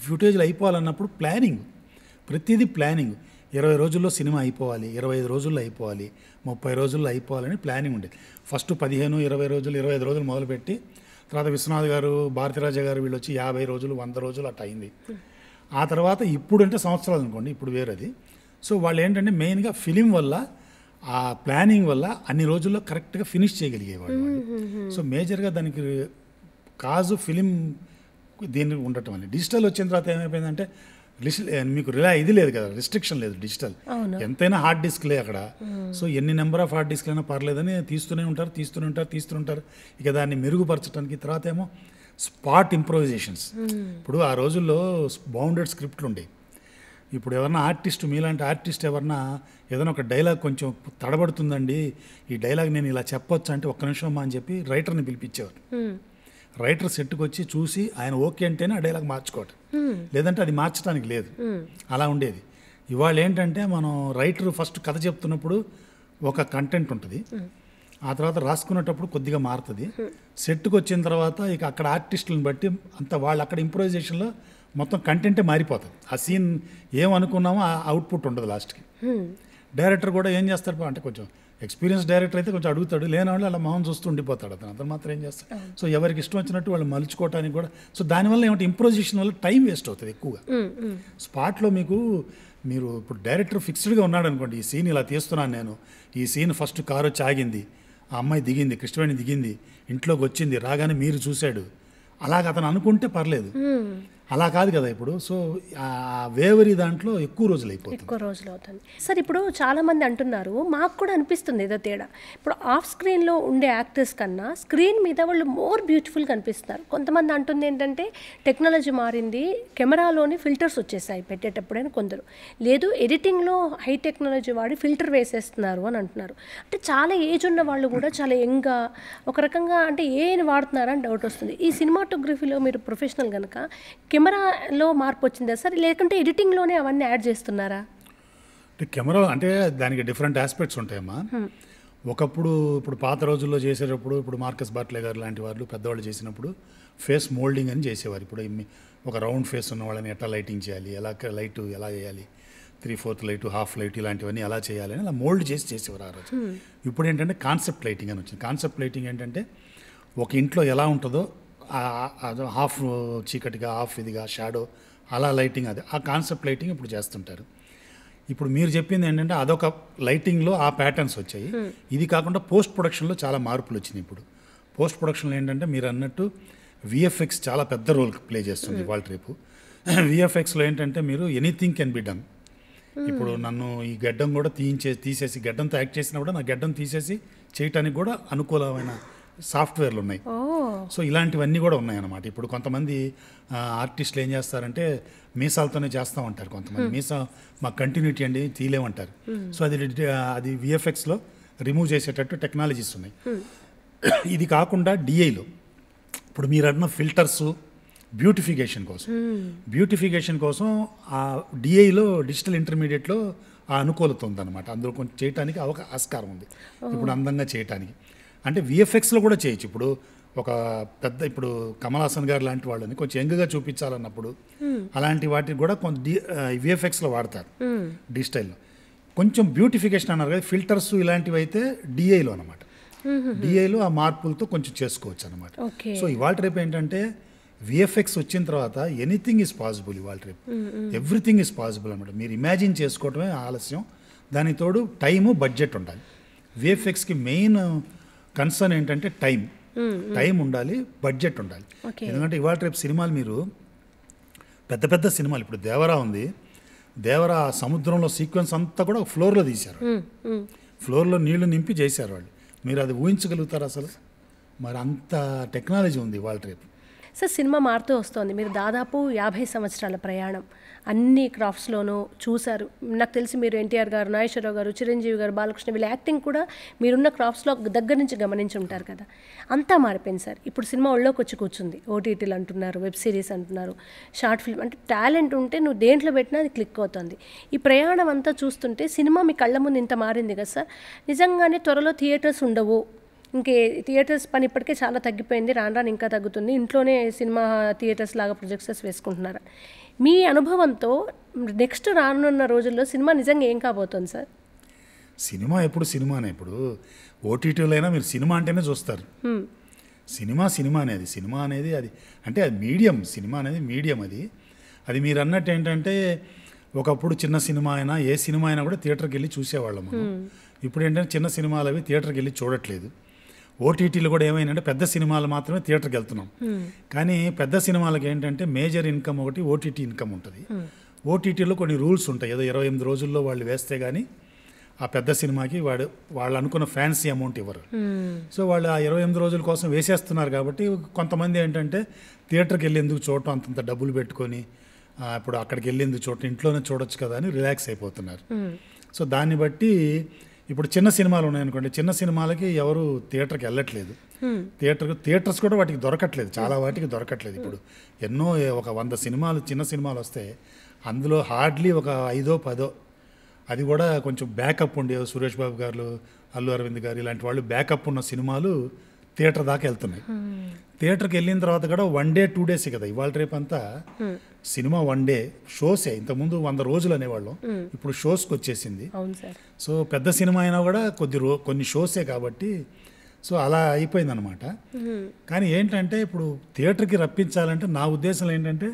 ఫుటేజ్లో అయిపోవాలన్నప్పుడు ప్లానింగ్, ప్రతిదీ ప్లానింగ్. 20 రోజుల్లో సినిమా అయిపోవాలి, 25 రోజుల్లో అయిపోవాలి, 30 రోజుల్లో అయిపోవాలని ప్లానింగ్ ఉండేది. ఫస్ట్ 15, 20 రోజులు, 25 రోజులు మొదలుపెట్టి తర్వాత విశ్వనాథ్ గారు, భారతీరాజా గారు వీళ్ళు వచ్చి 50 రోజులు, 100 రోజులు అట్లా అయింది. ఆ తర్వాత ఇప్పుడు అంటే సంవత్సరాలు అనుకోండి, ఇప్పుడు వేరేది. సో వాళ్ళు ఏంటంటే మెయిన్గా ఫిలిం వల్ల, ఆ ప్లానింగ్ వల్ల అన్ని రోజుల్లో కరెక్ట్గా ఫినిష్ చేయగలిగేవాళ్ళు. సో మేజర్గా దానికి కాజు ఫిలిం దీన్ని ఉండటం అని. డిజిటల్ వచ్చిన తర్వాత ఏమైపోయిందంటే మీకు ఇది లేదు కదా, రిస్ట్రిక్షన్ లేదు డిజిటల్, ఎంతైనా హార్డ్ డిస్క్లే అక్కడ. సో ఎన్ని నెంబర్ ఆఫ్ హార్డ్ డిస్క్లు అయినా పర్లేదని తీస్తూనే ఉంటారు. ఇక దాన్ని మెరుగుపరచడానికి తర్వాత ఏమో స్పాట్ ఇంప్రొవైజేషన్స్. ఇప్పుడు ఆ రోజుల్లో బౌండెడ్ స్క్రిప్ట్లు ఉండేవి. ఇప్పుడు ఎవరన్నా ఆర్టిస్ట్, మీలాంటి ఆర్టిస్ట్ ఎవరన్నా ఏదైనా ఒక డైలాగ్ కొంచెం తడబడుతుందండి, ఈ డైలాగ్ నేను ఇలా చెప్పొచ్చు అంటే ఒక్క నిమిషం అమ్మా అని చెప్పి రైటర్ని పిలిపించేవారు. రైటర్ సెట్కి వచ్చి చూసి ఆయన ఓకే అంటేనే ఆ డైలాగ్ మార్చుకోవటం, లేదంటే అది మార్చడానికి లేదు, అలా ఉండేది. ఇవాళ ఏంటంటే మనం రైటర్ ఫస్ట్ కథ చెప్తున్నప్పుడు ఒక కంటెంట్ ఉంటుంది, ఆ తర్వాత రాసుకునేటప్పుడు కొద్దిగా మారుతుంది, సెట్కి వచ్చిన తర్వాత ఇక అక్కడ ఆర్టిస్టులను బట్టి అంత వాళ్ళు అక్కడ ఇంప్రొవైజేషన్లో మొత్తం కంటెంటే మారిపోతుంది. ఆ సీన్ ఏమనుకున్నామో ఆ అవుట్పుట్ ఉండదు లాస్ట్కి. డైరెక్టర్ కూడా ఏం చేస్తాడు అంటే, కొంచెం ఎక్స్పీరియన్స్ డైరెక్టర్ అయితే కొంచెం అడుగుతాడు, లేని వాళ్ళు అలా మొహం చూస్తూ ఉండిపోతాడు, అతను మాత్రం ఏం చేస్తాడు. సో ఎవరికి ఇష్టం వచ్చినట్టు వాళ్ళు మలుచుకోవటానికి కూడా. సో దానివల్ల ఏమంటే ఇంప్రొవైజేషన్ వల్ల టైం వేస్ట్ అవుతుంది ఎక్కువగా. స్పాట్లో మీరు ఇప్పుడు డైరెక్టర్ ఫిక్స్డ్గా ఉన్నాడు అనుకోండి, ఈ సీన్ ఇలా తీస్తున్నాను నేను, ఈ సీన్ ఫస్ట్ కారు వచ్చి ఆగింది, ఆ అమ్మాయి దిగింది, కృష్ణవేణి దిగింది, ఇంట్లోకి వచ్చింది, రాగానే మీరు చూశాడు, అలాగ అతను అనుకుంటే పర్లేదు. అలా కాదు కదా ఇప్పుడు. సో ఆ వేవరీ దాంట్లో ఎక్కువ రోజులు అయిపోతుంది. ఎక్కువ రోజులు అవుతుంది సార్. ఇప్పుడు చాలామంది అంటున్నారు, మాకు కూడా అనిపిస్తుంది ఏదో తేడా. ఇప్పుడు ఆఫ్ స్క్రీన్లో ఉండే యాక్టర్స్ కన్నా స్క్రీన్ మీద వాళ్ళు మోర్ బ్యూటిఫుల్ కనిపిస్తున్నారు. కొంతమంది అంటుంది ఏంటంటే టెక్నాలజీ మారింది, కెమెరాలోని ఫిల్టర్స్ వచ్చేసాయి పెట్టేటప్పుడైనా, కొందరు లేదు ఎడిటింగ్లో హై టెక్నాలజీ వాడి ఫిల్టర్ వేసేస్తున్నారు అని అంటున్నారు. అంటే చాలా ఏజ్ ఉన్న వాళ్ళు కూడా చాలా యంగ్గా ఒక రకంగా అంటే ఏని వాడుతున్నారా అని డౌట్ వస్తుంది. ఈ సినిమాటోగ్రఫీలో మీరు ప్రొఫెషనల్ కనుక కెమెరాలో మార్పు వచ్చిందా సార్, లేకుంటే ఎడిటింగ్లోనే అవన్నీ యాడ్ చేస్తున్నారా? అంటే కెమెరా అంటే దానికి డిఫరెంట్ ఆస్పెక్ట్స్ ఉంటాయమ్మా. ఒకప్పుడు ఇప్పుడు పాత రోజుల్లో చేసేటప్పుడు ఇప్పుడు మార్కస్ బాట్లే గారు లాంటి వాళ్ళు పెద్దవాళ్ళు చేసినప్పుడు ఫేస్ మోల్డింగ్ అని చేసేవారు. ఇప్పుడు ఒక రౌండ్ ఫేస్ ఉన్న వాళ్ళని ఎట్లా లైటింగ్ చేయాలి, లైట్ ఎలా వేయాలి, 3/4 లైట్, హాఫ్ లైట్ ఇలాంటివన్నీ ఎలా చేయాలి అని అలా మోల్డ్ చేసేవారు ఆ రోజు. ఇప్పుడు ఏంటంటే కాన్సెప్ట్ లైటింగ్ అని వచ్చింది. కాన్సెప్ట్ లైటింగ్ ఏంటంటే ఒక ఇంట్లో ఎలా ఉంటుందో హాఫ్ చీకటిగా, హాఫ్ ఇదిగా, షాడో అలా లైటింగ్, అది ఆ కాన్సెప్ట్ లైటింగ్ ఇప్పుడు చేస్తుంటారు. ఇప్పుడు మీరు చెప్పింది ఏంటంటే అదొక లైటింగ్లో ఆ ప్యాటర్న్స్ వచ్చాయి. ఇది కాకుండా పోస్ట్ ప్రొడక్షన్లో చాలా మార్పులు వచ్చినాయి. ఇప్పుడు పోస్ట్ ప్రొడక్షన్లో ఏంటంటే మీరు అన్నట్టు విఎఫ్ఎక్స్ చాలా పెద్ద రోల్ ప్లే చేస్తుంది ఇవాళ రేపు. విఎఫ్ఎక్స్లో ఏంటంటే మీరు ఎనీథింగ్ కెన్ బి డన్. ఇప్పుడు నన్ను ఈ గడ్డం కూడా తీసేసి గడ్డంతో యాక్ట్ చేసినా కూడా నా గడ్డం తీసేసి చేయటానికి కూడా అనుకూలమైన సాఫ్ట్వేర్లు ఉన్నాయి. సో ఇలాంటివన్నీ కూడా ఉన్నాయన్నమాట. ఇప్పుడు కొంతమంది ఆర్టిస్టులు ఏం చేస్తారంటే మీసాలతోనే చేస్తూ ఉంటారు. కొంతమంది మీసా మాకు కంటిన్యూటీ అండి తీయలేమంటారు. సో అది విఎఫ్ఎక్స్లో రిమూవ్ చేసేటట్టు టెక్నాలజీస్ ఉన్నాయి. ఇది కాకుండా డిఐలో ఇప్పుడు మీరు అన్న ఫిల్టర్స్ బ్యూటిఫికేషన్ కోసం ఆ డిఐలో డిజిటల్ ఇంటర్మీడియట్లో ఆ అనుకూలత ఉందన్నమాట. అందులో కొంచెం చేయడానికి ఆస్కారం ఉంది ఇప్పుడు అందంగా చేయటానికి. అంటే విఎఫ్ఎక్స్లో కూడా చేయొచ్చు. ఇప్పుడు ఒక పెద్ద ఇప్పుడు కమల్ హాసన్ గారు లాంటి వాళ్ళని కొంచెం యంగ్గా చూపించాలన్నప్పుడు అలాంటి వాటికి కూడా కొంచెం విఎఫ్ఎక్స్లో వాడతారు డిజిటల్లో. కొంచెం బ్యూటిఫికేషన్ అన్నారు కదా, ఫిల్టర్స్ ఇలాంటివి అయితే డిఐలో అనమాట. డిఐలో ఆ మార్పులతో కొంచెం చేసుకోవచ్చు అనమాట. సో ఇవాళ రేపు ఏంటంటే విఎఫ్ఎక్స్ వచ్చిన తర్వాత ఎనీథింగ్ ఈజ్ పాసిబుల్. ఇవాళ రేపు ఎవ్రీథింగ్ ఈజ్ పాసిబుల్ అనమాట. మీరు ఇమాజిన్ చేసుకోవటమే ఆలస్యం. దానికి తోడు టైము, బడ్జెట్ ఉండాలి. విఎఫ్ఎక్స్కి మెయిన్ కన్సర్న్ ఏంటంటే టైం ఉండాలి, బడ్జెట్ ఉండాలి. ఎందుకంటే ఇవాళ రేపు సినిమాలు మీరు పెద్ద పెద్ద సినిమాలు ఇప్పుడు దేవరా ఉంది, దేవరా సముద్రంలో సీక్వెన్స్ అంతా కూడా ఫ్లోర్లో తీశారు. ఫ్లోర్లో నీళ్లు నింపి చేశారు వాళ్ళు. మీరు అది ఊహించగలుగుతారు అసలు? మరి అంత టెక్నాలజీ ఉంది ఇవాళ రేపు. సార్ సినిమా మారుతూ వస్తుంది. మీరు దాదాపు 50 సంవత్సరాల ప్రయాణం అన్ని క్రాఫ్ట్స్లోనూ చూశారు. నాకు తెలిసి మీరు ఎన్టీఆర్ గారు, నాగేశ్వరరావు గారు, చిరంజీవి గారు, బాలకృష్ణ వీళ్ళ యాక్టింగ్ కూడా మీరున్న క్రాఫ్ట్స్లో దగ్గర నుంచి గమనించి ఉంటారు కదా. అంతా మారిపోయింది సార్. ఇప్పుడు సినిమా ఒళ్ళోకి వచ్చి కూర్చుంది. ఓటీటీలు అంటున్నారు, వెబ్ సిరీస్ అంటున్నారు, షార్ట్ ఫిల్మ్, అంటే టాలెంట్ ఉంటే నువ్వు దేంట్లో పెట్టినా అది క్లిక్ అవుతుంది. ఈ ప్రయాణం అంతా చూస్తుంటే సినిమా మీ కళ్ళ ముందు ఇంత మారింది కదా సార్. నిజంగానే త్వరలో థియేటర్స్ ఉండవు, ఇంకే థియేటర్స్ పని ఇప్పటికే చాలా తగ్గిపోయింది, రాను ఇంకా తగ్గుతుంది, ఇంట్లోనే సినిమా థియేటర్స్ లాగా ప్రొజెక్టర్స్ వేసుకుంటున్నారు. మీ అనుభవంతో నెక్స్ట్ రానున్న రోజుల్లో సినిమా నిజంగా ఏం కాబోతుంది సార్? సినిమా ఎప్పుడు సినిమానే. ఇప్పుడు ఓటీటీలో అయినా మీరు సినిమా అంటేనే చూస్తారు. సినిమా అనేది అది అంటే అది మీడియం. సినిమా అనేది మీడియం. అది మీరు అన్నట్టు ఏంటంటే ఒకప్పుడు చిన్న సినిమా అయినా ఏ సినిమా అయినా కూడా థియేటర్కి వెళ్ళి చూసేవాళ్ళం. ఇప్పుడు ఏంటంటే చిన్న సినిమాలు అవి థియేటర్కి వెళ్ళి చూడట్లేదు. ఓటీటీలు కూడా ఏమైందంటే పెద్ద సినిమాలు మాత్రమే థియేటర్కి వెళ్తున్నాం. కానీ పెద్ద సినిమాలకు ఏంటంటే మేజర్ ఇన్కమ్ ఒకటి ఓటీటీ ఇన్కమ్ ఉంటుంది. ఓటీటీలో కొన్ని రూల్స్ ఉంటాయి. ఏదో 28 రోజుల్లో వాళ్ళు వేస్తే కానీ ఆ పెద్ద సినిమాకి వాళ్ళు అనుకున్న ఫ్యాన్సీ అమౌంట్ ఇవ్వరు. సో వాళ్ళు ఆ 28 రోజుల కోసం వేసేస్తున్నారు. కాబట్టి కొంతమంది ఏంటంటే థియేటర్కి వెళ్ళి ఎందుకు చూడటం, అంతంత డబ్బులు పెట్టుకొని ఇప్పుడు అక్కడికి వెళ్ళి ఎందుకు చూడటం, ఇంట్లోనే చూడొచ్చు కదా అని రిలాక్స్ అయిపోతున్నారు. సో దాన్ని బట్టి ఇప్పుడు చిన్న సినిమాలు ఉన్నాయనుకోండి, చిన్న సినిమాలకి ఎవరు థియేటర్కి వెళ్ళట్లేదు. థియేటర్స్ కూడా వాటికి దొరకట్లేదు, చాలా వాటికి దొరకట్లేదు. ఇప్పుడు ఎన్నో ఒక 100 సినిమాలు చిన్న సినిమాలు వస్తే అందులో హార్డ్లీ ఒక 5-10 అది కూడా కొంచెం బ్యాకప్ ఉండే సురేష్ బాబు గారు, అల్లు అరవింద్ గారు ఇలాంటి వాళ్ళు బ్యాకప్ ఉన్న సినిమాలు థియేటర్ దాకా వెళ్తున్నాయి. థియేటర్కి వెళ్ళిన తర్వాత కూడా 1 డే 2 డేసే కదా ఇవాళ రేపు అంతా సినిమా. 1 డే షోసే. ఇంతకుముందు 100 రోజులు అనేవాళ్ళం, ఇప్పుడు షోస్కి వచ్చేసింది. సో పెద్ద సినిమా అయినా కూడా కొన్ని షోసే కాబట్టి సో అలా అయిపోయిందనమాట. కానీ ఏంటంటే ఇప్పుడు థియేటర్కి రప్పించాలంటే నా ఉద్దేశం ఏంటంటే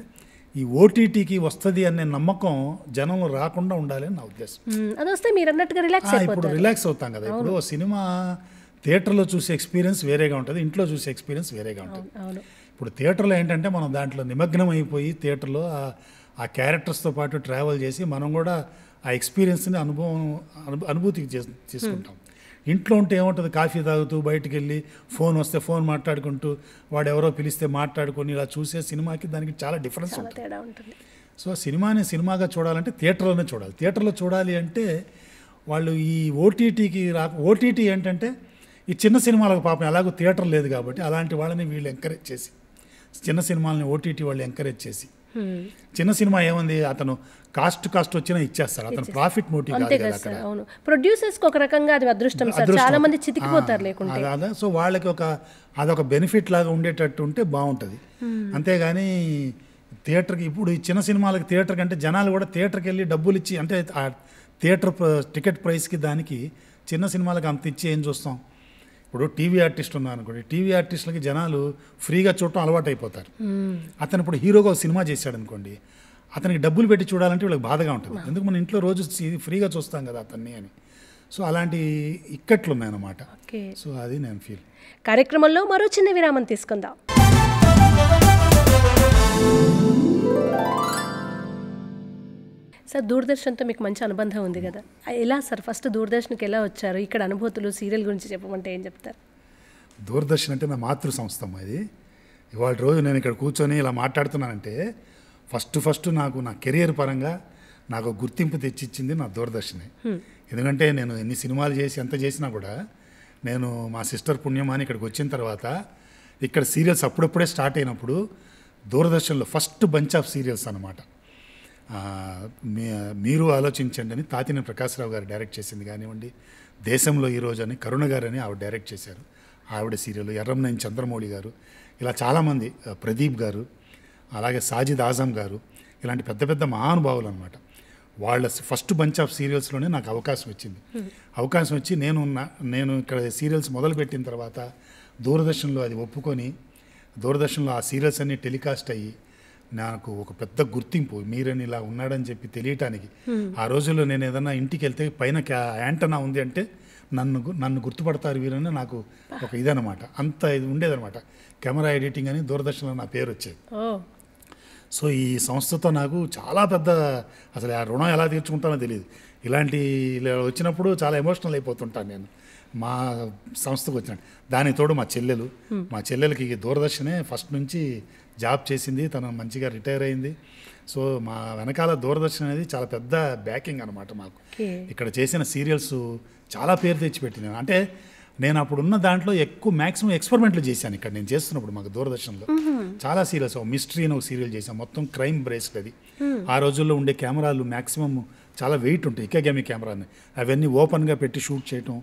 ఈ ఓటీటీకి వస్తుంది అనే నమ్మకం జనంలో రాకుండా ఉండాలి అని నా ఉద్దేశం. ఇప్పుడు రిలాక్స్ అవుతాం కదా. ఇప్పుడు సినిమా థియేటర్లో చూసే ఎక్స్పీరియన్స్ వేరేగా ఉంటుంది, ఇంట్లో చూసే ఎక్స్పీరియన్స్ వేరేగా ఉంటుంది. ఇప్పుడు థియేటర్లో ఏంటంటే మనం దాంట్లో నిమగ్నం అయిపోయి థియేటర్లో ఆ క్యారెక్టర్స్తో పాటు ట్రావెల్ చేసి మనం కూడా ఆ ఎక్స్పీరియన్స్ని అనుభూతికి తీసుకుంటాం. ఇంట్లో ఉంటే ఏముంటుంది, కాఫీ తాగుతూ బయటికి వెళ్ళి ఫోన్ వస్తే ఫోన్ మాట్లాడుకుంటూ వాడు ఎవరో పిలిస్తే మాట్లాడుకొని ఇలా చూసే సినిమాకి దానికి చాలా డిఫరెన్స్ ఉంటుంది. సో సినిమాని సినిమాగా చూడాలంటే థియేటర్లోనే చూడాలి. థియేటర్లో చూడాలి అంటే వాళ్ళు ఈ ఓటీటీకి ఓటీటీ ఏంటంటే ఈ చిన్న సినిమాలకు పాపం ఎలాగో థియేటర్ లేదు కాబట్టి అలాంటి వాళ్ళని వీళ్ళు ఎంకరేజ్ చేసి, చిన్న సినిమాలని ఓటీటీ వాళ్ళు ఎంకరేజ్ చేసి, చిన్న సినిమా ఏముంది అతను కాస్ట్ వచ్చినా ఇచ్చేస్తారు, అతను ప్రాఫిట్ మోటివ్ కాదు కదా అక్కడ. అవును, ప్రొడ్యూసర్స్ ఒక రకంగా అది అదృష్టం సార్, చాలా మంది చితికిపోతారు లేకుంటే. అదా సో వాళ్ళకి అదొక బెనిఫిట్ లాగా ఉండేటట్టు ఉంటే బాగుంటుంది. అంతేగాని థియేటర్కి ఇప్పుడు ఈ చిన్న సినిమాలకి థియేటర్ కంటే జనాలు కూడా థియేటర్కి వెళ్ళి డబ్బులు ఇచ్చి, అంటే ఆ థియేటర్ టికెట్ ప్రైస్కి దానికి చిన్న సినిమాలకు అంత ఇచ్చి ఏం చూస్తాం. ఇప్పుడు టీవీ ఆర్టిస్ట్ ఉన్నారు అనుకోండి, టీవీ ఆర్టిస్టులకి జనాలు ఫ్రీగా చూడటం అలవాటు అయిపోతారు. అతను ఇప్పుడు హీరోగా ఒక సినిమా చేశాడు అనుకోండి, అతనికి డబ్బులు పెట్టి చూడాలంటే వీళ్ళకి బాధగా ఉంటుంది. ఎందుకు మన ఇంట్లో రోజు ఫ్రీగా చూస్తాం కదా అతన్ని అని. సో అలాంటి ఇక్కట్లు ఉన్నాయన్నమాట. సో అది నేను ఫీల్. కార్యక్రమంలో మరో చిన్న విరామం తీసుకుందాం. సార్, దూరదర్శన్తో మీకు మంచి అనుబంధం ఉంది కదా, ఎలా సార్ ఫస్ట్ దూరదర్శన్కి ఎలా వచ్చారు? ఇక్కడ అనుభూతులు సీరియల్ గురించి చెప్పమంటే ఏం చెప్తారు? దూరదర్శన్ అంటే నా మాతృ సంస్థ ఇది. ఇవాళ రోజు నేను ఇక్కడ కూర్చొని ఇలా మాట్లాడుతున్నానంటే ఫస్ట్ నాకు నా కెరియర్ పరంగా నాకు గుర్తింపు తెచ్చిచ్చింది నా దూరదర్శనే. ఎందుకంటే నేను ఎన్ని సినిమాలు చేసి ఎంత చేసినా కూడా నేను మా సిస్టర్ పుణ్యమాని ఇక్కడికి వచ్చిన తర్వాత ఇక్కడ సీరియల్స్ అప్పుడప్పుడే స్టార్ట్ అయినప్పుడు దూరదర్శన్లో ఫస్ట్ బంచ్ ఆఫ్ సీరియల్స్ అన్నమాట. మీరు ఆలోచించండి అని తాతినేని ప్రకాశ్రావు గారు డైరెక్ట్ చేసింది కానివ్వండి, దేశంలో ఈరోజు అని కరుణ గారు అని ఆవిడ డైరెక్ట్ చేశారు, ఆవిడ సీరియల్. ఎర్రంనేని చంద్రమౌళి గారు, ఇలా చాలామంది, ప్రదీప్ గారు, అలాగే సాజిద్ ఆజం గారు, ఇలాంటి పెద్ద పెద్ద మహానుభావులు అనమాట. వాళ్ళ ఫస్ట్ బంచ్ ఆఫ్ సీరియల్స్లోనే నాకు అవకాశం వచ్చింది. అవకాశం వచ్చి నేను ఇక్కడ సీరియల్స్ మొదలుపెట్టిన తర్వాత దూరదర్శన్లో అది ఒప్పుకొని దూరదర్శన్లో ఆ సీరియల్స్ అన్నీ టెలికాస్ట్ అయ్యి నాకు ఒక పెద్ద గుర్తింపు, మీరని ఇలా ఉన్నాడని చెప్పి తెలియటానికి. ఆ రోజుల్లో నేను ఏదన్నా ఇంటికి వెళ్తే పైన యాంటనా ఉంది అంటే నన్ను గుర్తుపడతారు వీరని నాకు ఒక ఇదనమాట. అంత ఇది ఉండేదనమాట. కెమెరా ఎడిటింగ్ అని దూరదర్శన్లో నా పేరు వచ్చేది. సో ఈ సంస్థతో నాకు చాలా పెద్ద, అసలు ఆ రుణం ఎలా తీర్చుకుంటానో తెలియదు. ఇలాంటి వచ్చినప్పుడు చాలా ఎమోషనల్ అయిపోతుంటాను నేను మా సంస్థకు వచ్చినట్టు. దానికి తోడు మా చెల్లెలకి దూరదర్శనే ఫస్ట్ నుంచి జాబ్ చేసింది, తను మంచిగా రిటైర్ అయింది. సో మా వెనకాల దూరదర్శన్ అనేది చాలా పెద్ద బ్యాకింగ్ అనమాట మాకు. ఇక్కడ చేసిన సీరియల్స్ చాలా పేరు తెచ్చిపెట్టినాను. అంటే నేను అప్పుడున్న దాంట్లో మ్యాక్సిమం ఎక్స్పెరిమెంట్లు చేశాను ఇక్కడ నేను చేస్తున్నప్పుడు. మాకు దూరదర్శన్లో చాలా సీరియల్స్, మిస్టరీ అని ఒక సీరియల్ చేశాను, మొత్తం క్రైమ్ బేస్డ్ అది. ఆ రోజుల్లో ఉండే కెమెరాలు మ్యాక్సిమం చాలా వెయిట్ ఉంటాయి, ఇకాగమి కెమెరాని, అవన్నీ ఓపెన్గా పెట్టి షూట్ చేయటం,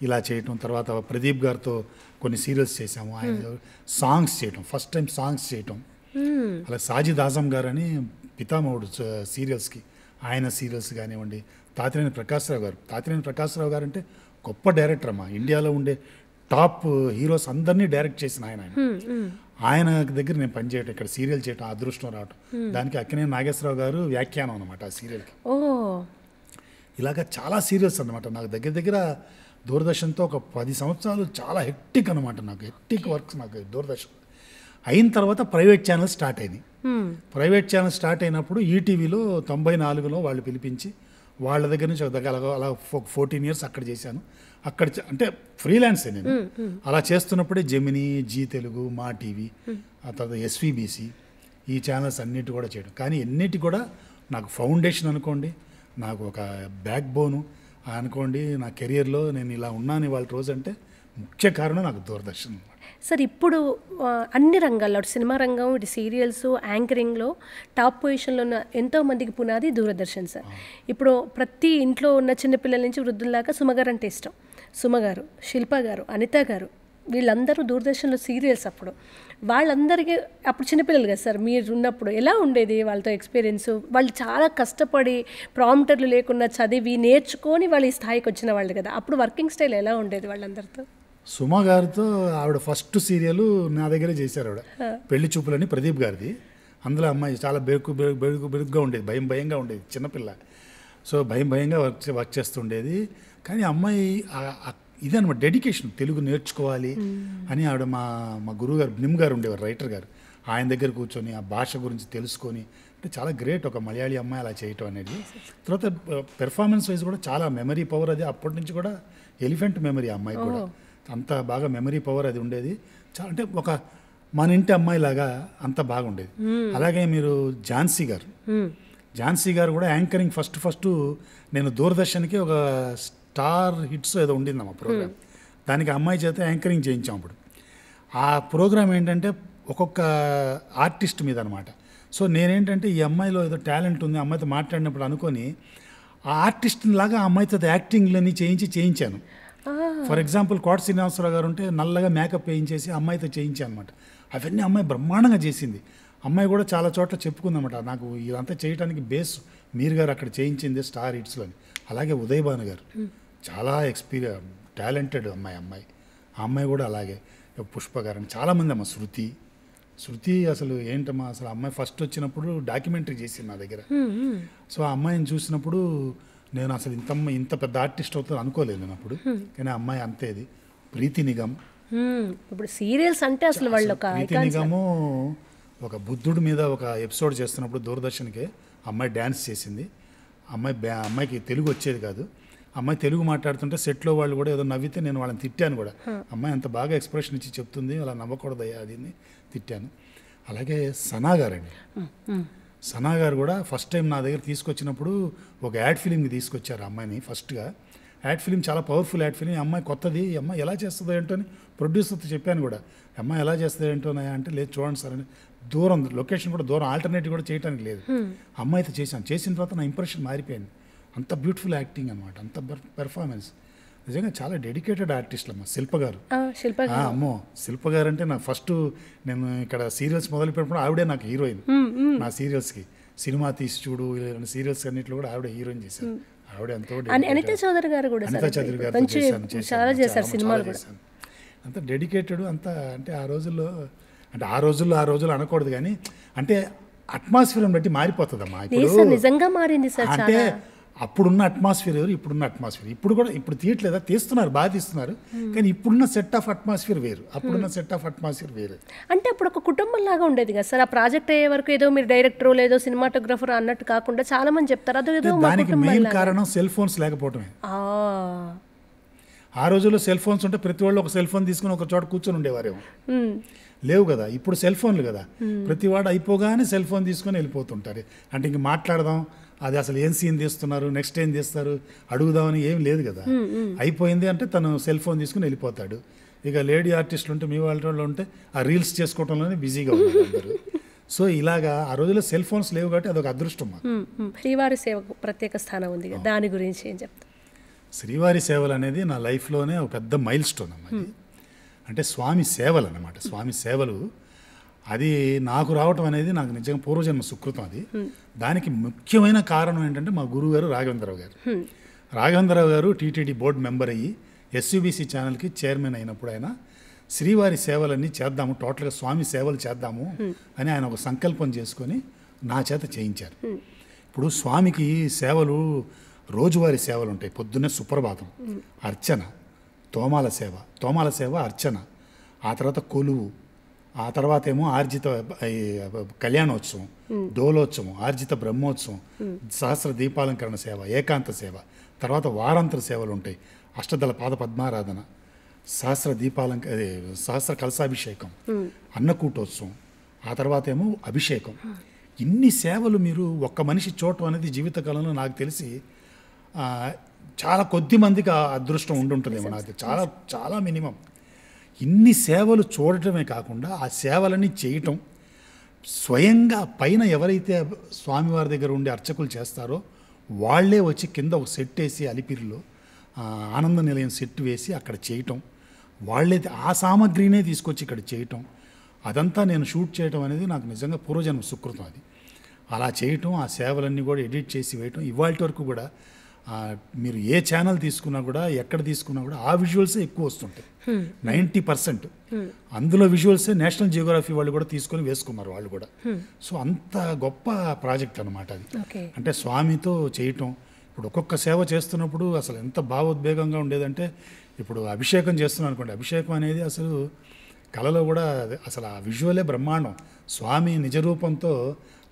ఇలా చేయటం. తర్వాత ప్రదీప్ గారితో కొన్ని సీరియల్స్ చేశాము, ఆయన సాంగ్స్ చేయటం, ఫస్ట్ టైం సాంగ్స్ చేయటం. అలా సాజిద్ ఆజం గారు అని పితామహుడు సీరియల్స్కి, ఆయన సీరియల్స్ కానివ్వండి. తాతినేని ప్రకాశ్రావు గారు అంటే గొప్ప డైరెక్టర్ అమ్మా. ఇండియాలో ఉండే టాప్ హీరోస్ అందరినీ డైరెక్ట్ చేసిన ఆయన దగ్గర నేను పనిచేయటం, ఇక్కడ సీరియల్ చేయటం, అదృష్టం రావటం. దానికి అక్కినేని నాగేశ్వరరావు గారు వ్యాఖ్యానం అనమాట ఆ సీరియల్కి. ఇలాగ చాలా సీరియల్స్ అనమాట. నాకు దగ్గర దూరదర్శన్తో ఒక 10 సంవత్సరాలు చాలా హెక్టిక్ అనమాట. నాకు హెక్టిక్ వర్క్స్ నాకు దూరదర్శన్ అయిన తర్వాత ప్రైవేట్ ఛానల్ స్టార్ట్ అయింది. ప్రైవేట్ ఛానల్ స్టార్ట్ అయినప్పుడు ఈటీవీలో 94లో వాళ్ళు పిలిపించి వాళ్ళ దగ్గర నుంచి అలా 14 years అక్కడ చేశాను. అక్కడ అంటే ఫ్రీలాన్సే నేను. అలా చేస్తున్నప్పుడే జెమినీ, జీ తెలుగు, మా టీవీ, ఆ తర్వాత ఎస్వీబీసీ, ఈ ఛానల్స్ అన్నిటి కూడా చేయడం. కానీ ఎన్నిటి కూడా నాకు ఫౌండేషన్ అనుకోండి, నాకు ఒక బ్యాక్ బోను అనుకోండి. నా కెరియర్లో నేను ఇలా ఉన్నాను ఇవాళ రోజు అంటే ముఖ్య కారణం నాకు దూరదర్శన్. సార్, ఇప్పుడు అన్ని రంగాల్లో, అటు సినిమా రంగం, ఇటు సీరియల్స్, యాంకరింగ్లో టాప్ పొజిషన్లో ఉన్న ఎంతోమందికి పునాది దూరదర్శన్ సార్. ఇప్పుడు ప్రతి ఇంట్లో ఉన్న చిన్నపిల్లల నుంచి వృద్ధుల్లాగా సుమగారు అంటే ఇష్టం. సుమగారు, శిల్ప గారు, అనిత గారు, వీళ్ళందరూ దూరదర్శన్లో సీరియల్స్. అప్పుడు వాళ్ళందరికీ అప్పుడు చిన్నపిల్లలు కదా సార్, మీరు ఉన్నప్పుడు ఎలా ఉండేది వాళ్ళతో ఎక్స్పీరియన్స్? వాళ్ళు చాలా కష్టపడి ప్రాంప్టర్లు లేకుండా చదివి నేర్చుకొని వాళ్ళు ఈ స్థాయికి వచ్చిన వాళ్ళు కదా. అప్పుడు వర్కింగ్ స్టైల్ ఎలా ఉండేది వాళ్ళందరితో? సుమ గారితో ఆవిడ ఫస్ట్ సీరియల్ నా దగ్గరే చేశారు ఆవిడ, పెళ్లి చూపులని, ప్రదీప్ గారిది. అందులో అమ్మాయి చాలా బెరుగ్గా ఉండేది, భయంగా ఉండేది, చిన్నపిల్ల. సో భయంగా వర్క్ చేస్తుండేది. కానీ అమ్మాయి ఇదన్నమాట డెడికేషన్, తెలుగు నేర్చుకోవాలి అని ఆవిడ మా గురువు గారు నిమ్ గారు ఉండేవారు, రైటర్ గారు. ఆయన దగ్గర కూర్చొని ఆ భాష గురించి తెలుసుకొని అంటే చాలా గ్రేట్ ఒక మలయాళీ అమ్మాయి అలా చేయటం అనేది. తర్వాత పెర్ఫార్మెన్స్ వైజ్ కూడా చాలా మెమరీ పవర్ అది అప్పటి నుంచి కూడా ఎలిఫెంట్ మెమరీ ఆ అమ్మాయి కూడా అంత బాగా మెమరీ పవర్ అది ఉండేది. చాలా అంటే ఒక మన ఇంటి అమ్మాయి లాగా అంత బాగుండేది. అలాగే మీరు ఝాన్సీ గారు కూడా యాంకరింగ్ ఫస్ట్ నేను దూరదర్శన్కి ఒక స్టార్ హిట్స్ ఏదో ఉండిందమ్మా ప్రోగ్రామ్, దానికి అమ్మాయి చేత యాంకరింగ్ చేయించాం. అప్పుడు ఆ ప్రోగ్రామ్ ఏంటంటే ఒక్కొక్క ఆర్టిస్ట్ మీద అనమాట. సో నేనేంటంటే ఈ అమ్మాయిలో ఏదో టాలెంట్ ఉంది, అమ్మాయితో మాట్లాడినప్పుడు అనుకొని ఆ ఆర్టిస్ట్ లాగా ఆ అమ్మాయితో యాక్టింగ్లన్నీ చేయించాను. ఫర్ ఎగ్జాంపుల్ కోట శ్రీనివాసరావు గారు ఉంటే నల్లగా మేకప్ వేయించేసి అమ్మాయితో చేయించాను అనమాట. అవన్నీ అమ్మాయి బ్రహ్మాండంగా చేసింది. అమ్మాయి కూడా చాలా చోట్ల చెప్పుకుందన్నమాట, నాకు ఇదంతా చేయడానికి బేస్ మీరు గారు అక్కడ చేయించింది స్టార్ హిట్స్లోని. అలాగే ఉదయ్ భాను గారు చాలా టాలెంటెడ్ అమ్మాయి. ఆ అమ్మాయి కూడా అలాగే పుష్ప గారు అని చాలామంది అమ్మ. శృతి అసలు ఏంటమ్మా అసలు అమ్మాయి ఫస్ట్ వచ్చినప్పుడు డాక్యుమెంటరీ చేసింది నా దగ్గర. సో ఆ అమ్మాయిని చూసినప్పుడు నేను అసలు ఇంత పెద్ద ఆర్టిస్ట్ అవుతుంది అనుకోలేదు నేను అప్పుడు. కానీ ఆ అమ్మాయి అంతేది. ప్రీతి నిగమ్ ఇప్పుడు సీరియల్స్ అంటే అసలు వాళ్ళు ప్రీతి నిగము ఒక బుద్ధుడి మీద ఒక ఎపిసోడ్ చేస్తున్నప్పుడు దూరదర్శన్కే అమ్మాయి డ్యాన్స్ చేసింది. అమ్మాయికి తెలుగు వచ్చేది కాదు. అమ్మాయి తెలుగు మాట్లాడుతుంటే సెట్లో వాళ్ళు కూడా ఏదో నవ్వితే నేను వాళ్ళని తిట్టాను కూడా. అమ్మాయి అంత బాగా ఎక్స్ప్రెషన్ ఇచ్చి చెప్తుంది, అలా నవ్వకూడదయ్యా అది తిట్టాను. అలాగే సనా గారు కూడా ఫస్ట్ టైం నా దగ్గర తీసుకొచ్చినప్పుడు ఒక యాడ్ ఫిలింకి తీసుకొచ్చారు అమ్మాయిని. ఫస్ట్గా యాడ్ ఫిలిం చాలా పవర్ఫుల్ యాడ్ ఫిలిం. అమ్మాయి కొత్తది, అమ్మాయి ఎలా చేస్తుందో ఏంటో అని ప్రొడ్యూసర్తో చెప్పాను కూడా. అమ్మాయి ఎలా చేస్తుందో ఏంటోనా అంటే లేదు చూడండి సార్ అని. దూరం లొకేషన్ కూడా దూరం, ఆల్టర్నేటివ్ కూడా చేయడానికి లేదు. అమ్మాయితో చేసిన తర్వాత నా ఇంప్రెషన్ మారిపోయింది. అంత బ్యూటిఫుల్ యాక్టింగ్ అనమాట, అంత పెర్ఫార్మెన్స్. నిజంగా చాలా డెడికేటెడ్ ఆర్టిస్ట్ అమ్మ. శిల్ప గారు అమ్మో, శిల్ప గారు అంటే నాకు ఫస్ట్ నేను ఇక్కడ సీరియల్స్ మొదలు పెట్టినప్పుడు ఆవిడే నాకు హీరోయిన్. నా సీరియల్స్కి సినిమా తీసి చూడు సీరియల్స్ అన్నింటిలో కూడా ఆవిడ హీరోయిన్ చేశారు. ఆవిడ ఎంతో అనిత చౌదరి గారు అంత డెడికేటెడ్ అంత. అంటే ఆ రోజుల్లో అనకూడదు కానీ అంటే అట్మాస్ఫియర్ బట్టి మారిపోతుందమ్మా. నిజంగా మారింది సార్. అంటే అప్పుడున్న అట్మాస్ఫియర్ వేరు, ఇప్పుడున్న అట్మాస్ఫియర్. ఇప్పుడు తీయట్లేదా? తీస్తున్నారు, బాగా తీస్తున్నారు. కానీ ఇప్పుడున్న సెట్ ఆఫ్ అట్మాస్ఫియర్ వేరు, అప్పుడున్న సెట్ ఆఫ్ అట్మాస్ఫియర్ వేరు. అంటే అప్పుడు ఒక కుటుంబం లాగా ఉండేది కదా సార్. ఆ ప్రాజెక్ట్ అయ్యే వరకు ఏదో మీరు డైరెక్టర్ లేదో సినిమాటోగ్రఫర్ అన్నట్టు కాకుండా చాలా మంది చెప్తారు అదేదో. దానికి మెయిన్ కారణం సెల్ ఫోన్స్ లేకపోవటమే. ఆ రోజుల్లో సెల్ ఫోన్స్ ఉంటే ప్రతి వాళ్ళు ఒక సెల్ ఫోన్ తీసుకుని ఒక చోట కూర్చొని ఉండేవారేమో. లేవు కదా, ఇప్పుడు సెల్ ఫోన్లు కదా. ప్రతి వాడు అయిపోగానే సెల్ ఫోన్ తీసుకొని వెళ్ళిపోతుంటారు. అంటే ఇంక మాట్లాడదాం, అది అసలు ఏం సీన్ తీస్తున్నారు, నెక్స్ట్ ఏం తీస్తారు అడుగుదామని ఏం లేదు కదా. అయిపోయింది అంటే తను సెల్ ఫోన్ తీసుకుని వెళ్ళిపోతాడు. ఇక లేడీ ఆర్టిస్టులు ఉంటే మీ వాళ్ళలో ఉంటే ఆ రీల్స్ చేసుకోవడంలోనే బిజీగా ఉన్నారు అందరూ. సో ఇలాగా ఆ రోజుల్లో సెల్ ఫోన్స్ లేవు కాబట్టి అదొక అదృష్టం. శ్రీవారి సేవకు ప్రత్యేక స్థానం ఉంది, దాని గురించి ఏం చెప్తారు? శ్రీవారి సేవలు అనేది నా లైఫ్లోనే ఒక పెద్ద మైల్ స్టోన్ అన్నమాట. అంటే స్వామి సేవలు అన్నమాట. స్వామి సేవలు అది నాకు రావటం అనేది నాకు నిజంగా పూర్వజన్మ సుకృతం. అది దానికి ముఖ్యమైన కారణం ఏంటంటే మా గురువు గారు రాఘవేంద్రరావు గారు టీటీడీ బోర్డు మెంబర్ అయ్యి ఎస్యూబీసీ ఛానల్కి చైర్మన్ అయినప్పుడు ఆయన శ్రీవారి సేవలన్నీ చేద్దాము, టోటల్గా స్వామి సేవలు చేద్దాము అని ఆయన ఒక సంకల్పం చేసుకొని నా చేత చేయించారు. ఇప్పుడు స్వామికి సేవలు రోజువారీ సేవలు ఉంటాయి. పొద్దున్నే సుప్రభాతం, అర్చన, తోమాల సేవ అర్చన, ఆ తర్వాత కొలువు, ఆ తర్వాత ఏమో ఆర్జిత కళ్యాణోత్సవం, డోలోత్సవం, ఆర్జిత బ్రహ్మోత్సవం, సహస్ర దీపాలంకరణ సేవ, ఏకాంత సేవ, తర్వాత వారాంతర సేవలు ఉంటాయి. అష్టదళ పాద పద్మారాధన, సహస్ర కలశాభిషేకం, అన్నకూటోత్సవం, ఆ తర్వాత ఏమో అభిషేకం. ఇన్ని సేవలు మీరు ఒక్క మనిషి చూడటం అనేది జీవితకాలంలో నాకు తెలిసి చాలా కొద్ది మందికి ఆ అదృష్టం ఉండుంటుందేమో. నాకు చాలా చాలా మినిమం. ఇన్ని సేవలు చూడటమే కాకుండా ఆ సేవలన్నీ చేయటం, స్వయంగా పైన ఎవరైతే స్వామివారి దగ్గర ఉండి అర్చకులు చేస్తారో వాళ్ళే వచ్చి కింద ఒక సెట్ వేసి అలిపిరిలో ఆనంద నిలయం సెట్ వేసి అక్కడ చేయటం, వాళ్ళే ఆ సామాగ్రినే తీసుకొచ్చి ఇక్కడ చేయటం, అదంతా నేను షూట్ చేయటం అనేది నాకు నిజంగా పూర్వజన్మ సుకృతం. అది అలా చేయటం, ఆ సేవలన్నీ కూడా ఎడిట్ చేసి వేయటం, ఇవాళ వరకు కూడా మీరు ఏ ఛానల్ తీసుకున్నా కూడా ఎక్కడ తీసుకున్నా కూడా ఆ విజువల్సే ఎక్కువ వస్తుంటాయి. 90% అందులో విజువల్సే నేషనల్ జియోగ్రఫీ వాళ్ళు కూడా తీసుకొని వేసుకున్నారు వాళ్ళు కూడా. సో అంత గొప్ప ప్రాజెక్ట్ అనమాట అది. అంటే స్వామితో చేయటం, ఇప్పుడు ఒక్కొక్క సేవ చేస్తున్నప్పుడు అసలు ఎంత భావోద్వేగంగా ఉండేదంటే, ఇప్పుడు అభిషేకం చేస్తున్నాను అనుకోండి, అభిషేకం అనేది అసలు కళలో కూడా అసలు ఆ విజువలే బ్రహ్మాండం. స్వామి నిజరూపంతో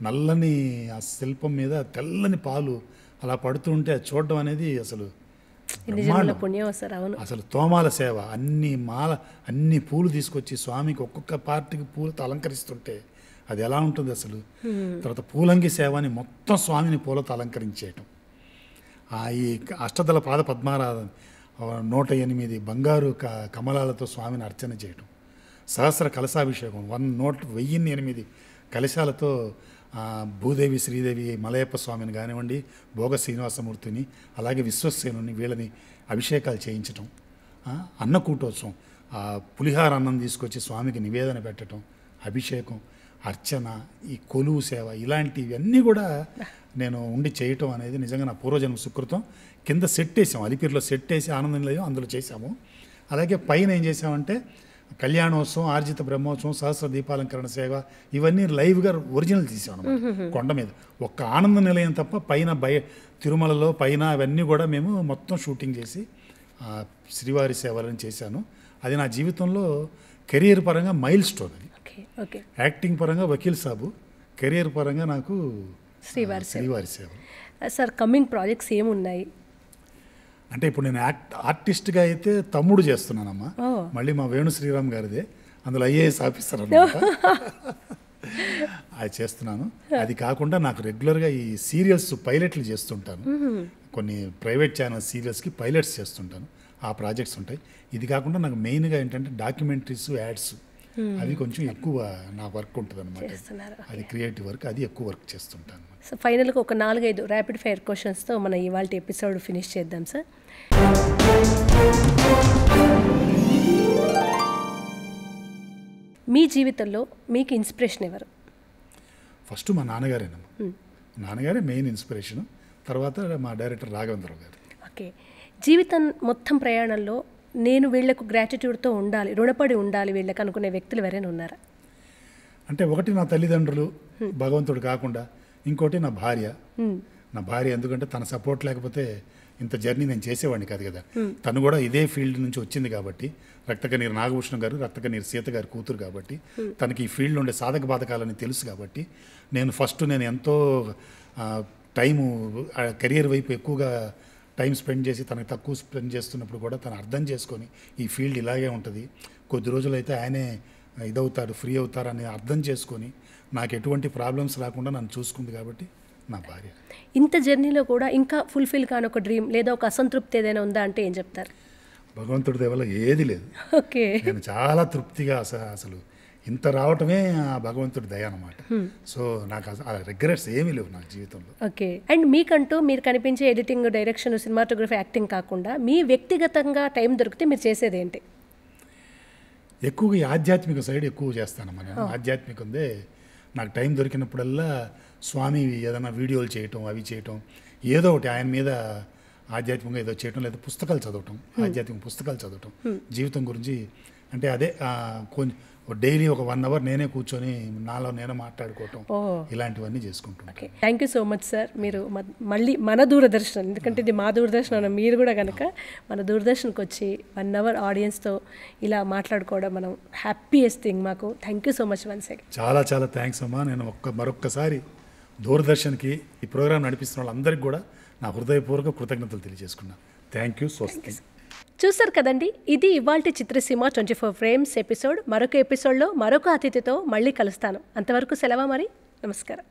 నల్లని ఆ శిల్పం మీద తెల్లని పాలు అలా పడుతూ ఉంటే అది చూడడం అనేది అసలు నిజంగా పుణ్యం సార్. అవును. అసలు తోమాల సేవ, అన్ని పూలు తీసుకొచ్చి స్వామికి ఒక్కొక్క పార్టీకి పూలతో అలంకరిస్తుంటే అది ఎలా ఉంటుంది అసలు. తర్వాత పూలంగి సేవ అని మొత్తం స్వామిని పూలతో అలంకరించేయటం, ఈ అష్టదళ పాద పద్మారాధన, 108 బంగారు కమలాలతో స్వామిని అర్చన చేయటం, సహస్ర కలశాభిషేకం, 1008 కలశాలతో భూదేవి శ్రీదేవి మలయప్ప స్వామిని కానివ్వండి, భోగ శ్రీనివాసమూర్తిని, అలాగే విశ్వసేనుని, వీళ్ళని అభిషేకాలు చేయించటం, అన్నకూటోత్సవం, పులిహార అన్నం తీసుకొచ్చి స్వామికి నివేదన పెట్టడం, అభిషేకం, అర్చన, ఈ కొలువు సేవ, ఇలాంటివన్నీ కూడా నేను ఉండి చేయటం అనేది నిజంగా నా పూర్వజన్మ సుకృతం. కింద సెట్ వేసాము, అలిపిరిలో సెట్ వేసి ఆనంద నిలయం అందులో చేశాము. అలాగే పైన ఏం చేసామంటే కళ్యాణోత్సవం, ఆర్జిత బ్రహ్మోత్సవం, సహస్ర దీపాలంకరణ సేవ, ఇవన్నీ లైవ్గా ఒరిజినల్ తీసాం అన్నమాట కొండ మీద. ఒక్క ఆనంద నిలయం తప్ప పైన తిరుమలలో పైన అవన్నీ కూడా మేము మొత్తం షూటింగ్ చేసి శ్రీవారి సేవలను చేశాను. అది నా జీవితంలో కెరీర్ పరంగా మైల్ స్టోన్. అది యాక్టింగ్ పరంగా వకీల్ సాబు, కెరీర్ పరంగా నాకు శ్రీవారి సేవ. సార్ కమింగ్ ప్రాజెక్ట్స్ ఏమున్నాయి అంటే ఇప్పుడు నేను ఆర్టిస్ట్గా అయితే తమ్ముడు చేస్తున్నానమ్మా, మళ్ళీ మా వేణు శ్రీరామ్ గారిదే, అందులో ఐఏఎస్ ఆఫీసర్ అన్నమాట. అది చేస్తున్నాను. అది కాకుండా నాకు రెగ్యులర్గా ఈ సీరియల్స్ పైలట్లు చేస్తుంటాను, కొన్ని ప్రైవేట్ ఛానల్ సీరియల్స్కి పైలట్స్ చేస్తుంటాను, ఆ ప్రాజెక్ట్స్ ఉంటాయి. ఇది కాకుండా నాకు మెయిన్గా ఏంటంటే డాక్యుమెంటరీస్, యాడ్స్, అవి కొంచెం ఎక్కువ నా వర్క్ ఉంటుంది అనమాట. అది క్రియేటివ్ వర్క్, అది ఎక్కువ వర్క్ చేస్తుంటాను. సో ఫైనల్గా ఒక 4-5 ర్యాపిడ్ ఫైర్ క్వశ్చన్స్తో మనం ఇవాళ ఎపిసోడ్ ఫినిష్ చేద్దాం సార్. మీ జీవితంలో మీకు ఇన్స్పిరేషన్ ఎవరు? ఫస్ట్ మా నాన్నగారేనమ్మా. నాన్నగారే మెయిన్ ఇన్స్పిరేషన్, తర్వాత మా డైరెక్టర్ రాఘవేంద్రరావు గారు. ఓకే. జీవితం మొత్తం ప్రయాణంలో నేను వీళ్లకు గ్రాటిట్యూడ్తో ఉండాలి, రుణపడి ఉండాలి వీళ్ళకి అనుకునే వ్యక్తులు ఎవరైనా ఉన్నారా? అంటే ఒకటి నా తల్లిదండ్రులు, భగవంతుడు కాకుండా ఇంకోటి నా భార్య. నా భార్య ఎందుకంటే తన సపోర్ట్ లేకపోతే ఇంత జర్నీ నేను చేసేవాడిని కాదు కదా. తను కూడా ఇదే ఫీల్డ్ నుంచి వచ్చింది కాబట్టి, రక్తకన్నీరు నాగభూషణం గారు, రక్తకన్నీరు సీత గారి కూతురు కాబట్టి, తనకి ఈ ఫీల్డ్లో ఉండే సాధక బాధకాలని తెలుసు కాబట్టి, నేను ఎంతో టైము కెరియర్ వైపు ఎక్కువగా టైం స్పెండ్ చేసి తనకు తక్కువ స్పెండ్ చేస్తున్నప్పుడు కూడా తను అర్థం చేసుకొని ఈ ఫీల్డ్ ఇలాగే ఉంటుంది, కొద్ది రోజులైతే ఆయనే ఇదవుతాడు, ఫ్రీ అవుతారని అర్థం చేసుకొని నాకు ఎటువంటి ప్రాబ్లమ్స్ రాకుండా నన్ను చూసుకుంది కాబట్టి నా భార్య. ఇంత జర్నీలో కూడా ఇంకా ఫుల్ఫిల్ కాని ఒక డ్రీమ్ లేదా ఒక అసంతృప్తి ఏదైనా ఉందా అంటే ఏం చెప్తారు? భగవంతుడి దయవల్ల ఏది లేదు. ఓకే. నేను చాలా తృప్తిగా అసలు ఇంత రావటమే ఆ భగవంతుడి దయ అన్నమాట. సో నాకు రిగ్రెట్స్ ఏమీ లేవు నా జీవితంలో. ఓకే. అండ్ మీకంటూ మీరు కనిపించే ఎడిటింగ్, డైరెక్షన్, సినిమాటోగ్రఫీ, యాక్టింగ్ కాకుండా మీ వ్యక్తిగతంగా టైం దొరికితే మీరు చేసేది ఏంటి? ఎక్కువగా ఈ ఆధ్యాత్మిక సైడ్ ఎక్కువ చేస్తానమ్మా నేను. ఆధ్యాత్మిక ఉందే నాకు టైం దొరికినప్పుడల్లా స్వామి ఏదైనా వీడియోలు చేయటం, అవి చేయటం, ఏదో ఒకటి ఆయన మీద ఆధ్యాత్మికంగా ఏదో చేయటం, లేదా పుస్తకాలు చదవటం, ఆధ్యాత్మిక పుస్తకాలు చదవటం జీవితం గురించి. అంటే అదే కొంచెం డైలీ ఒక 1 అవర్ నేనే కూర్చొని నాలో నేను మాట్లాడుకోవటం, ఇలాంటివన్నీ చేసుకుంటున్నాను. Thank you so much sir. మీరు మళ్ళీ మన దూరదర్శన్, ఎందుకంటే ఇది మా దూరదర్శన్, మీరు కూడా కనుక మన దూరదర్శన్కి వచ్చి 1 అవర్ ఆడియన్స్తో ఇలా మాట్లాడుకోవడం మనం హ్యాపీయెస్ట్ థింగ్ మాకు. Thank you so much once again. చాలా చాలా థ్యాంక్స్ అమ్మా. నేను మరొక్కసారి దూరదర్శన్కి ఈ ప్రోగ్రాం నడిపిస్తున్న వాళ్ళందరికీ కూడా నా హృదయపూర్వక కృతజ్ఞతలు తెలియజేసుకున్నాను. Thank you. స్వస్తి. చూసారు కదండి, ఇది ఇవాల్టి చిత్రసీమ 24 ఫ్రేమ్స్ ఎపిసోడ్. మరొక ఎపిసోడ్లో మరొక అతిథితో మళ్ళీ కలుస్తాను. అంతవరకు సెలవు మరి. నమస్కారం.